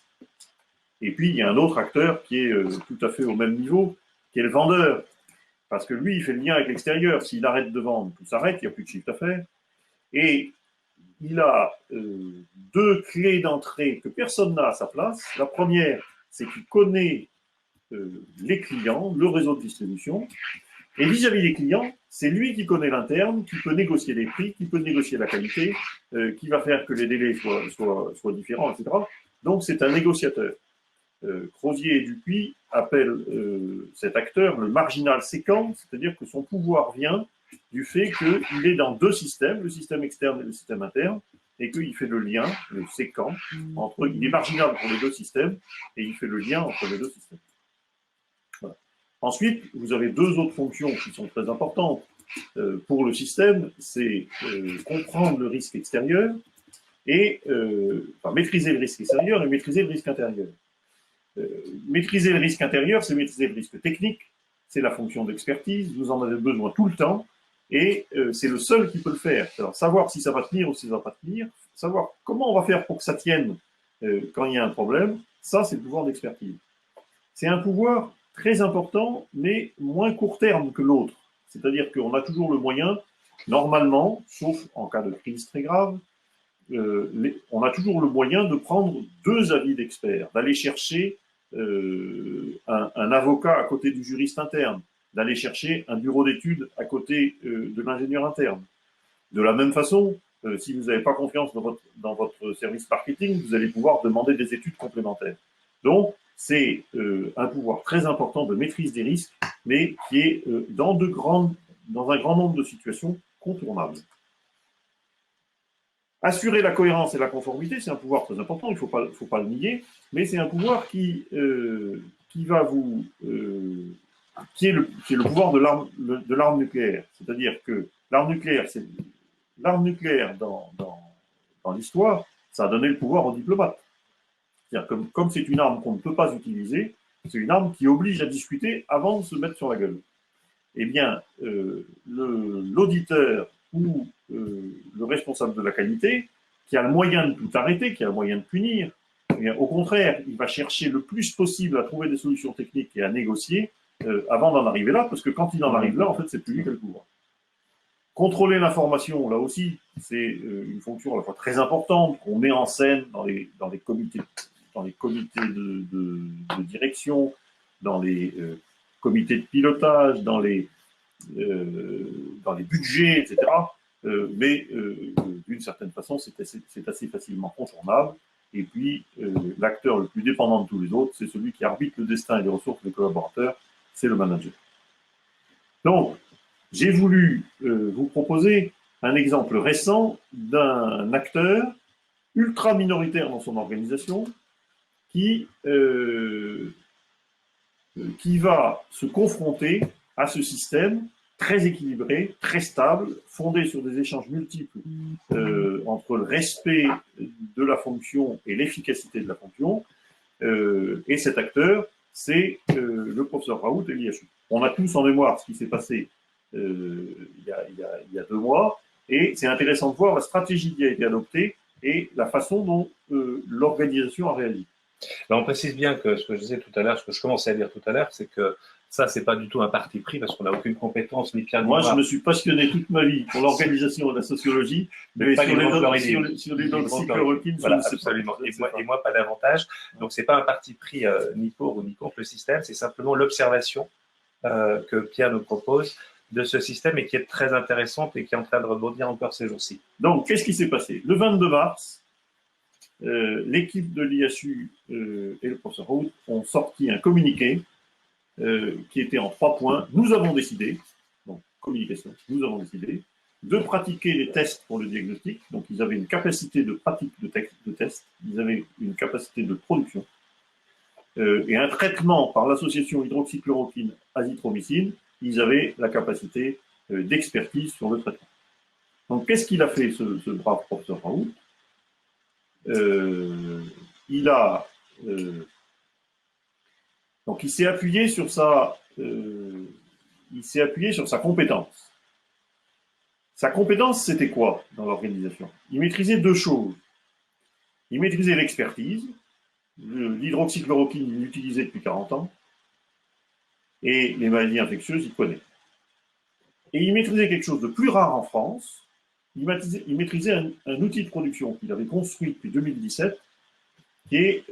Et puis, il y a un autre acteur qui est tout à fait au même niveau, qui est le vendeur. Parce que lui, il fait le lien avec l'extérieur. S'il arrête de vendre, tout s'arrête, il n'y a plus de chiffre d'affaires. Et il a deux clés d'entrée que personne n'a à sa place. La première, c'est qu'il connaît les clients, le réseau de distribution. Et vis-à-vis des clients, c'est lui qui connaît l'interne, qui peut négocier les prix, qui peut négocier la qualité, qui va faire que les délais soient différents, etc. Donc, c'est un négociateur. Crozier et Dupuis appellent cet acteur le marginal séquent, c'est-à-dire que son pouvoir vient du fait qu'il est dans deux systèmes, le système externe et le système interne, et qu'il fait le lien, le séquent, entre il est marginal pour les deux systèmes, et il fait le lien entre les deux systèmes. Voilà. Ensuite, vous avez deux autres fonctions qui sont très importantes pour le système, c'est comprendre le risque extérieur, et maîtriser le risque extérieur et maîtriser le risque intérieur. Maîtriser le risque intérieur, c'est maîtriser le risque technique, c'est la fonction d'expertise, vous en avez besoin tout le temps, et c'est le seul qui peut le faire. Alors, savoir si ça va tenir ou si ça ne va pas tenir, savoir comment on va faire pour que ça tienne quand il y a un problème, ça c'est le pouvoir d'expertise. C'est un pouvoir très important, mais moins court terme que l'autre. C'est-à-dire qu'on a toujours le moyen, normalement, sauf en cas de crise très grave, on a toujours le moyen de prendre deux avis d'experts, d'aller chercher un avocat à côté du juriste interne, d'aller chercher un bureau d'études à côté de l'ingénieur interne. De la même façon, si vous n'avez pas confiance dans votre service marketing, vous allez pouvoir demander des études complémentaires. Donc, c'est un pouvoir très important de maîtrise des risques, mais qui est dans un grand nombre de situations contournable. Assurer la cohérence et la conformité, c'est un pouvoir très important, il ne faut pas le nier, mais c'est un pouvoir qui va vous... qui est le pouvoir de l'arme nucléaire. C'est-à-dire que l'arme nucléaire, dans l'histoire, ça a donné le pouvoir aux diplomates. C'est-à-dire comme c'est une arme qu'on ne peut pas utiliser, c'est une arme qui oblige à discuter avant de se mettre sur la gueule. Eh bien, l'auditeur ou le responsable de la qualité, qui a le moyen de tout arrêter, qui a le moyen de punir. Et au contraire, il va chercher le plus possible à trouver des solutions techniques et à négocier avant d'en arriver là, parce que quand il en arrive là, en fait, c'est plus lui qui a le pouvoir. Contrôler l'information, là aussi, c'est une fonction à la fois très importante qu'on met en scène dans les comités, de direction, dans les comités de pilotage, dans les budgets, etc. Mais d'une certaine façon, c'est assez facilement contournable. Et puis, l'acteur le plus dépendant de tous les autres, c'est celui qui arbitre le destin et les ressources des collaborateurs, c'est le manager. Donc, j'ai voulu vous proposer un exemple récent d'un acteur ultra minoritaire dans son organisation qui va se confronter à ce système très équilibré, très stable, fondé sur des échanges multiples entre le respect de la fonction et l'efficacité de la fonction. Et cet acteur, c'est le professeur Raoult et l'IHU. On a tous en mémoire ce qui s'est passé il y a 2 mois, et c'est intéressant de voir la stratégie qui a été adoptée et la façon dont l'organisation a réagi. Alors on précise bien que ce que je disais tout à l'heure, ce que je commençais à dire tout à l'heure, c'est que ça, c'est pas du tout un parti pris parce qu'on n'a aucune compétence, ni Pierre ni moi. Je me suis passionné toute ma vie pour l'organisation de la sociologie, mais sur l'hydroxychloroquine, voilà, absolument. Et moi, pas davantage. Donc, c'est pas un parti pris ni pour ou ni contre le système, c'est simplement l'observation que Pierre nous propose de ce système et qui est très intéressante et qui est en train de rebondir encore ces jours-ci. Donc, qu'est-ce qui s'est passé? Le 22 mars, l'équipe de l'IHU et le professeur Raoult ont sorti un communiqué qui était en 3 points. Nous avons décidé, donc communication, nous avons décidé de pratiquer les tests pour le diagnostic. Donc, ils avaient une capacité de pratique de tests, ils avaient une capacité de production et un traitement par l'association hydroxychloroquine-azithromycine, ils avaient la capacité d'expertise sur le traitement. Donc, qu'est-ce qu'il a fait, ce brave professeur Raoult? Donc, il s'est appuyé sur sa compétence. Sa compétence, c'était quoi dans l'organisation? Il maîtrisait 2 choses. Il maîtrisait l'expertise. L'hydroxychloroquine, il l'utilisait depuis 40 ans. Et les maladies infectieuses, il connaît. Et il maîtrisait quelque chose de plus rare en France. Il maîtrisait un outil de production qu'il avait construit depuis 2017, qui est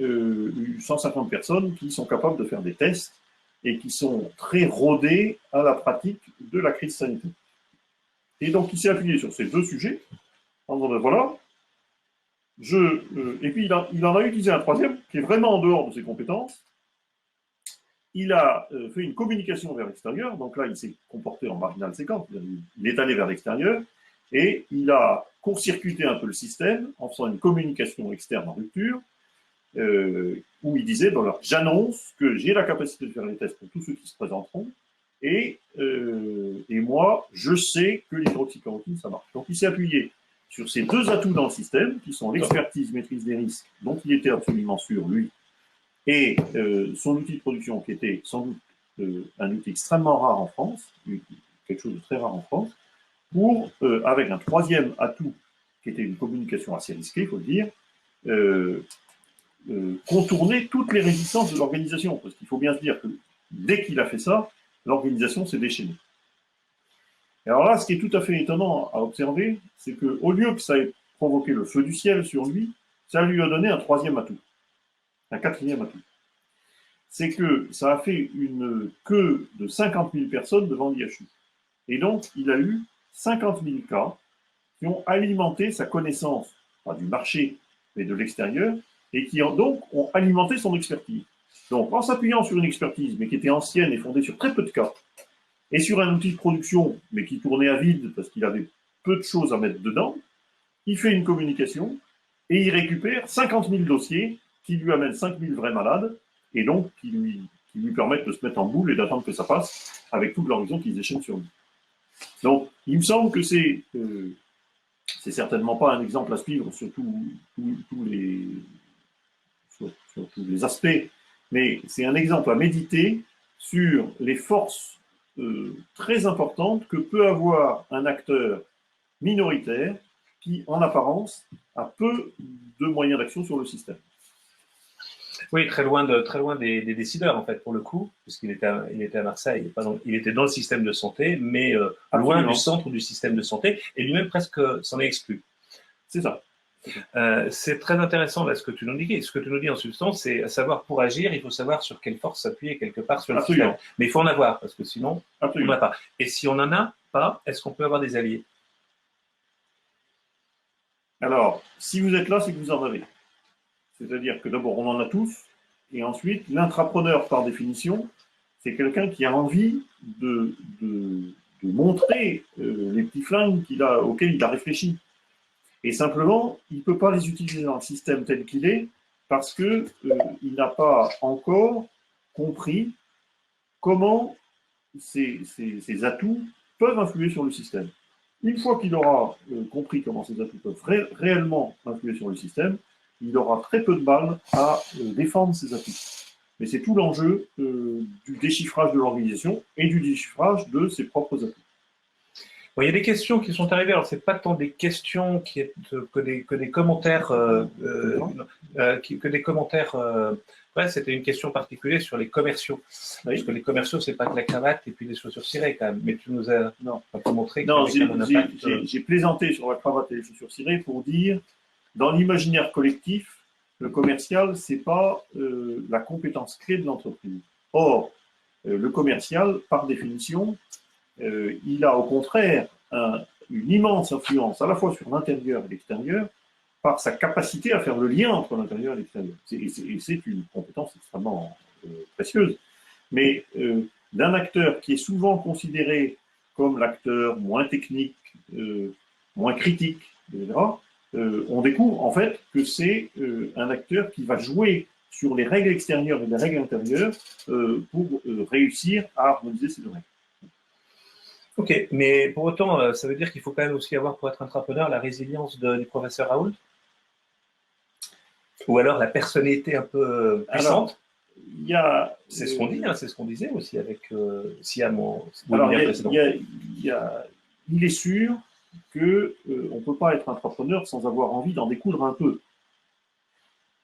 150 personnes qui sont capables de faire des tests et qui sont très rodées à la pratique de la crise sanitaire. Et donc, il s'est appuyé sur ces 2 sujets, en disant, voilà, et puis il en a utilisé un troisième, qui est vraiment en dehors de ses compétences. Il a fait une communication vers l'extérieur, donc là, il s'est comporté en marginal séquence, il est allé vers l'extérieur, et il a court-circuité un peu le système en faisant une communication externe en rupture, où il disait, voilà, j'annonce que j'ai la capacité de faire les tests pour tous ceux qui se présenteront, et moi, je sais que l'hydroxychloroquine, ça marche. Donc, il s'est appuyé sur ces 2 atouts dans le système, qui sont l'expertise, maîtrise des risques, dont il était absolument sûr, lui, et son outil de production, qui était sans doute un outil extrêmement rare en France, quelque chose de très rare en France, pour, avec un troisième atout, qui était une communication assez risquée, il faut le dire, contourner toutes les résistances de l'organisation. Parce qu'il faut bien se dire que dès qu'il a fait ça, l'organisation s'est déchaînée. Et alors là, ce qui est tout à fait étonnant à observer, c'est qu'au lieu que ça ait provoqué le feu du ciel sur lui, ça lui a donné un 3e atout, un 4e atout. C'est que ça a fait une queue de 50 000 personnes devant l'IHU. Et donc, il a eu 50 000 cas qui ont alimenté sa connaissance, pas du marché, mais de l'extérieur, et qui donc ont alimenté son expertise. Donc, en s'appuyant sur une expertise, mais qui était ancienne et fondée sur très peu de cas, et sur un outil de production, mais qui tournait à vide parce qu'il avait peu de choses à mettre dedans, il fait une communication et il récupère 50 000 dossiers qui lui amènent 5 000 vrais malades et donc qui lui permettent de se mettre en boule et d'attendre que ça passe avec toute l'horizon qui se déchaîne sur lui. Donc, il me semble que c'est certainement pas un exemple à suivre sur tous les aspects, mais c'est un exemple à méditer sur les forces très importantes que peut avoir un acteur minoritaire qui, en apparence, a peu de moyens d'action sur le système. Oui, très loin des décideurs, en fait, pour le coup, puisqu'il était à Marseille. Il était dans le système de santé, mais loin du centre du système de santé, et lui-même presque s'en est exclu. C'est ça. C'est très intéressant là, ce que tu nous dis. Ce que tu nous dis en substance, c'est à savoir pour agir, il faut savoir sur quelle force s'appuyer quelque part sur le système. Mais il faut en avoir, parce que sinon, on n'en a pas. Et si on n'en a pas, est-ce qu'on peut avoir des alliés? Alors, si vous êtes là, c'est que vous en avez. C'est-à-dire que d'abord, on en a tous, et ensuite, l'intrapreneur, par définition, c'est quelqu'un qui a envie de montrer les petits flingues auxquels il a réfléchi. Et simplement, il ne peut pas les utiliser dans le système tel qu'il est parce qu'il n'a pas encore compris comment ces atouts peuvent influer sur le système. Une fois qu'il aura compris comment ces atouts peuvent réellement influer sur le système, il aura très peu de mal à défendre ces atouts. Mais c'est tout l'enjeu du déchiffrage de l'organisation et du déchiffrage de ses propres atouts. Bon, il y a des questions qui sont arrivées. Alors, c'est pas tant des questions que des commentaires. Ouais, c'était une question particulière sur les commerciaux. Oui. Parce que les commerciaux, c'est pas que la cravate et puis les chaussures cirées quand même. Mais tu nous as pas montré. Non, j'ai plaisanté sur la cravate et les chaussures cirées pour dire, dans l'imaginaire collectif, le commercial, c'est pas la compétence clé de l'entreprise. Or, le commercial, par définition, il a au contraire une immense influence à la fois sur l'intérieur et l'extérieur par sa capacité à faire le lien entre l'intérieur et l'extérieur. Et c'est une compétence extrêmement précieuse. Mais d'un acteur qui est souvent considéré comme l'acteur moins technique, moins critique, etc., on découvre en fait que c'est un acteur qui va jouer sur les règles extérieures et les règles intérieures pour réussir à harmoniser ces deux règles. Ok, mais pour autant, ça veut dire qu'il faut quand même aussi avoir, pour être entrepreneur, la résilience du professeur Raoult? Ou alors la personnalité un peu puissante? C'est ce qu'on dit, c'est ce qu'on disait aussi avec Siam. Il est sûr qu'on ne peut pas être entrepreneur sans avoir envie d'en découdre un peu.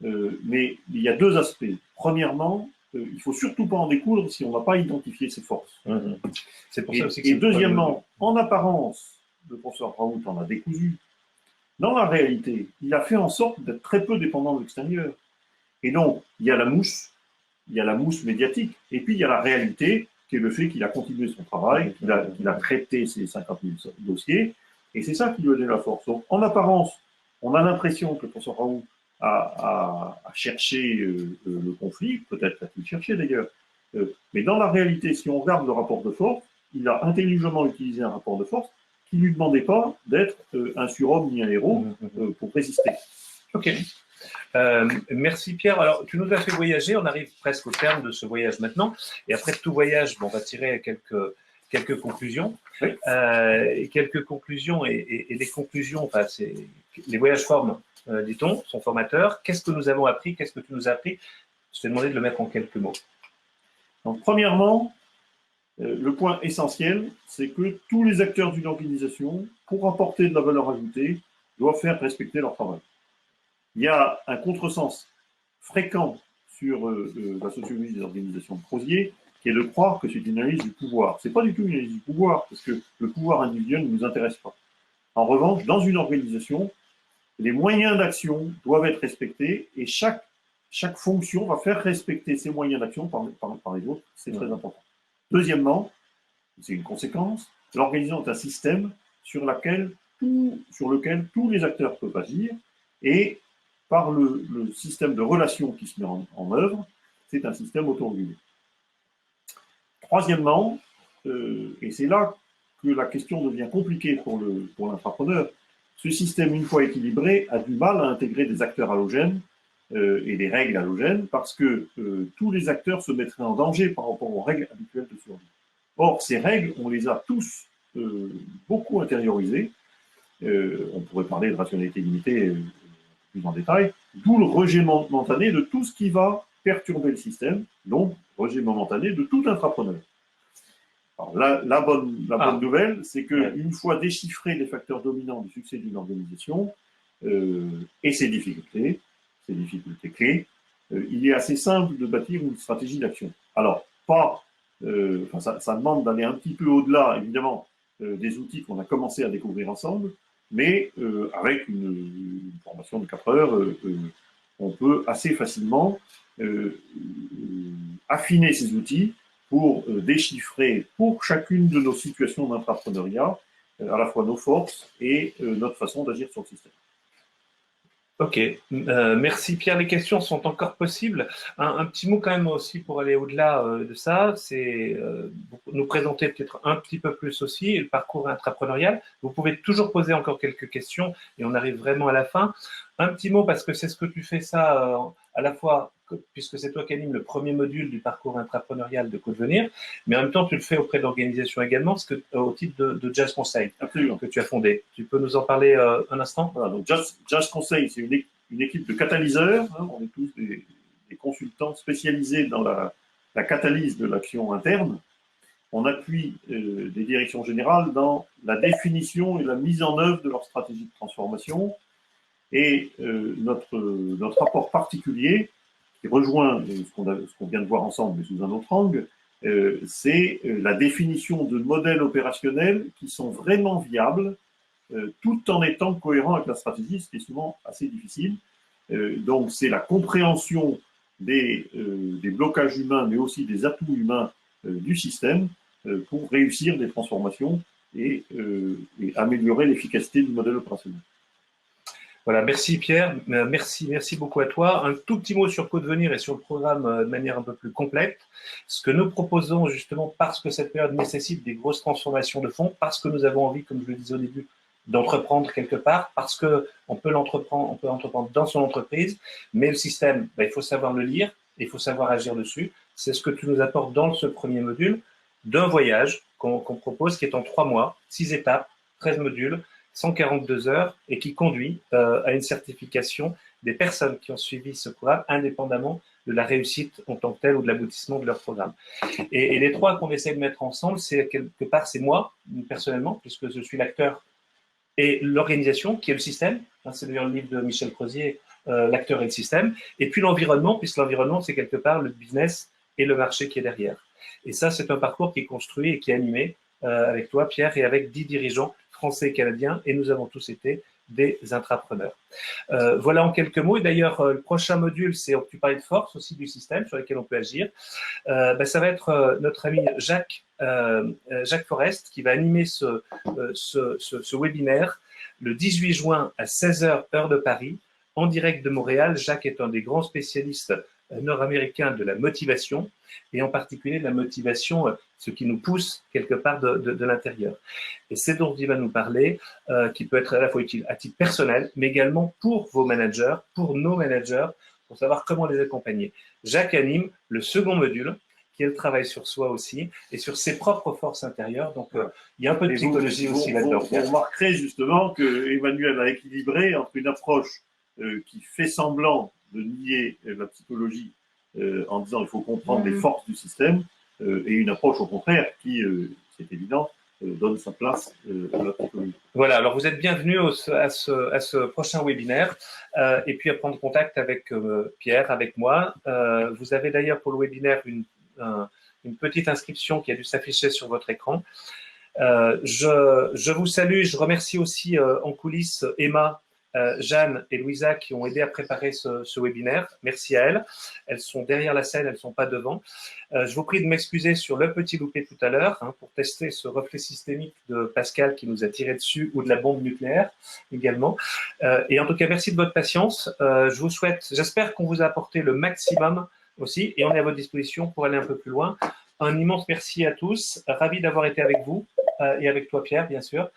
Mais il y a deux aspects. Premièrement, il ne faut surtout pas en découdre si on n'a pas identifié ses forces. C'est pour ça aussi que et deuxièmement, en apparence, le professeur Raoult en a décousu. Dans la réalité, il a fait en sorte d'être très peu dépendant de l'extérieur. Et donc, il y a la mousse médiatique, et puis il y a la réalité, qui est le fait qu'il a continué son travail, qu'il a traité ses 50 000 dossiers, et c'est ça qui lui a donné la force. Donc, en apparence, on a l'impression que le professeur Raoult a cherché le conflit, peut-être a-t-il cherché d'ailleurs, mais dans la réalité, si on regarde le rapport de force, il a intelligemment utilisé un rapport de force qui ne lui demandait pas d'être un surhomme ni un héros pour résister. Ok. Merci Pierre. Alors, tu nous as fait voyager, on arrive presque au terme de ce voyage maintenant, et après tout voyage, on va tirer quelques conclusions. Oui. Quelques conclusions, et les conclusions, enfin, les voyages forment, dit-on, sont formateurs. Qu'est-ce que nous avons appris? Qu'est-ce que tu nous as appris? Je t'ai demandé de le mettre en quelques mots. Donc, premièrement, le point essentiel, c'est que tous les acteurs d'une organisation, pour apporter de la valeur ajoutée, doivent faire respecter leur travail. Il y a un contresens fréquent sur la sociologie des organisations de Crozier, qui est de croire que c'est une analyse du pouvoir. Ce n'est pas du tout une analyse du pouvoir, parce que le pouvoir individuel ne nous intéresse pas. En revanche, dans une organisation, les moyens d'action doivent être respectés, et chaque fonction va faire respecter ses moyens d'action par les autres. C'est très important. Deuxièmement, c'est une conséquence, l'organisation est un système sur lequel tous les acteurs peuvent agir, et par le système de relations qui se met en œuvre, c'est un système autorégulé. Troisièmement, et c'est là que la question devient compliquée pour l'intrapreneur, ce système, une fois équilibré, a du mal à intégrer des acteurs halogènes et des règles halogènes parce que tous les acteurs se mettraient en danger par rapport aux règles habituelles de survie. Or, ces règles, on les a tous beaucoup intériorisées. On pourrait parler de rationalité limitée plus en détail, d'où le rejet momentané de tout ce qui va perturber le système, donc rejet momentané de tout intrapreneur. Alors, la bonne nouvelle, c'est qu'une fois déchiffrés les facteurs dominants du succès d'une organisation et ses difficultés clés, il est assez simple de bâtir une stratégie d'action. Alors, ça demande d'aller un petit peu au-delà, évidemment, des outils qu'on a commencé à découvrir ensemble, mais avec une formation de 4 heures, on peut assez facilement affiner ces outils pour déchiffrer pour chacune de nos situations d'entrepreneuriat à la fois nos forces et notre façon d'agir sur le système. Ok, merci Pierre. Les questions sont encore possibles. Un petit mot quand même aussi pour aller au-delà de ça, c'est nous présenter peut-être un petit peu plus aussi le parcours intrapreneurial. Vous pouvez toujours poser encore quelques questions et on arrive vraiment à la fin. Un petit mot parce que c'est ce que tu fais ça à la fois, puisque c'est toi qui animes le premier module du parcours intrapreneurial de Codevenir, mais en même temps tu le fais auprès d'organisations également, au titre de Jazz Conseil. Absolument. Que tu as fondé. Tu peux nous en parler un instant? Voilà, donc Jazz Conseil, c'est une équipe de catalyseurs. Hein, on est tous des consultants spécialisés dans la catalyse de l'action interne. On appuie des directions générales dans la définition et la mise en œuvre de leur stratégie de transformation. Et notre rapport particulier, qui rejoint ce qu'on vient de voir ensemble, mais sous un autre angle, c'est la définition de modèles opérationnels qui sont vraiment viables, tout en étant cohérents avec la stratégie, ce qui est souvent assez difficile. Donc, c'est la compréhension des blocages humains, mais aussi des atouts humains du système pour réussir des transformations et améliorer l'efficacité du modèle opérationnel. Voilà, merci Pierre, merci beaucoup à toi. Un tout petit mot sur Codevenir et sur le programme de manière un peu plus complète. Ce que nous proposons justement parce que cette période nécessite des grosses transformations de fond, parce que nous avons envie, comme je le disais au début, d'entreprendre quelque part, parce qu'on peut entreprendre dans son entreprise, mais le système, il faut savoir le lire, il faut savoir agir dessus. C'est ce que tu nous apportes dans ce premier module d'un voyage qu'on propose, qui est en 3 mois, 6 étapes, 13 modules, 142 heures et qui conduit à une certification des personnes qui ont suivi ce programme indépendamment de la réussite en tant que telle ou de l'aboutissement de leur programme. Et les 3 qu'on essaie de mettre ensemble, c'est quelque part, c'est moi, personnellement, puisque je suis l'acteur et l'organisation qui est le système. C'est d'ailleurs le livre de Michel Crozier, l'acteur et le système. Et puis l'environnement, puisque l'environnement, c'est quelque part le business et le marché qui est derrière. Et ça, c'est un parcours qui est construit et qui est animé avec toi, Pierre, et avec 10 dirigeants français et canadiens, et nous avons tous été des intrapreneurs. Voilà en quelques mots. Et d'ailleurs, le prochain module, c'est, tu parlais de force aussi du système sur lequel on peut agir. Ça va être notre ami Jacques Forest qui va animer ce webinaire le 18 juin à 16h, heure de Paris, en direct de Montréal. Jacques est un des grands spécialistes nord-américains de la motivation, et en particulier de la motivation, ce qui nous pousse quelque part de l'intérieur. Et c'est dont il va nous parler, qui peut être à la fois utile à titre personnel, mais également pour vos managers, pour nos managers, pour savoir comment les accompagner. Jacques anime le second module, qui est le travail sur soi aussi, et sur ses propres forces intérieures. Donc, il y a un peu de psychologie aussi là-dedans. Vous remarquerez justement que Emmanuel a équilibré entre une approche qui fait semblant de nier la psychologie en disant il faut comprendre les forces du système et une approche au contraire qui, c'est évident, donne sa place à la psychologie. Voilà, alors vous êtes bienvenus à ce prochain webinaire et puis à prendre contact avec Pierre, avec moi. Vous avez d'ailleurs pour le webinaire une petite inscription qui a dû s'afficher sur votre écran. Je vous salue, je remercie aussi en coulisses Emma, Jeanne et Louisa qui ont aidé à préparer ce webinaire. Merci à elles. Elles sont derrière la scène, elles ne sont pas devant. Je vous prie de m'excuser sur le petit loupé tout à l'heure pour tester ce reflet systémique de Pascal qui nous a tiré dessus ou de la bombe nucléaire également. Et en tout cas, merci de votre patience. Je vous souhaite, j'espère qu'on vous a apporté le maximum aussi et on est à votre disposition pour aller un peu plus loin. Un immense merci à tous. Ravi d'avoir été avec vous et avec toi, Pierre, bien sûr,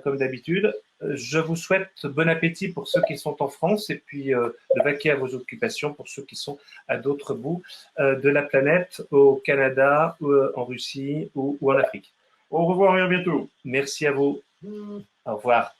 comme d'habitude. Je vous souhaite bon appétit pour ceux qui sont en France et puis de vaquer à vos occupations pour ceux qui sont à d'autres bouts de la planète, au Canada, en Russie ou en Afrique. Au revoir et à bientôt. Merci à vous. Au revoir.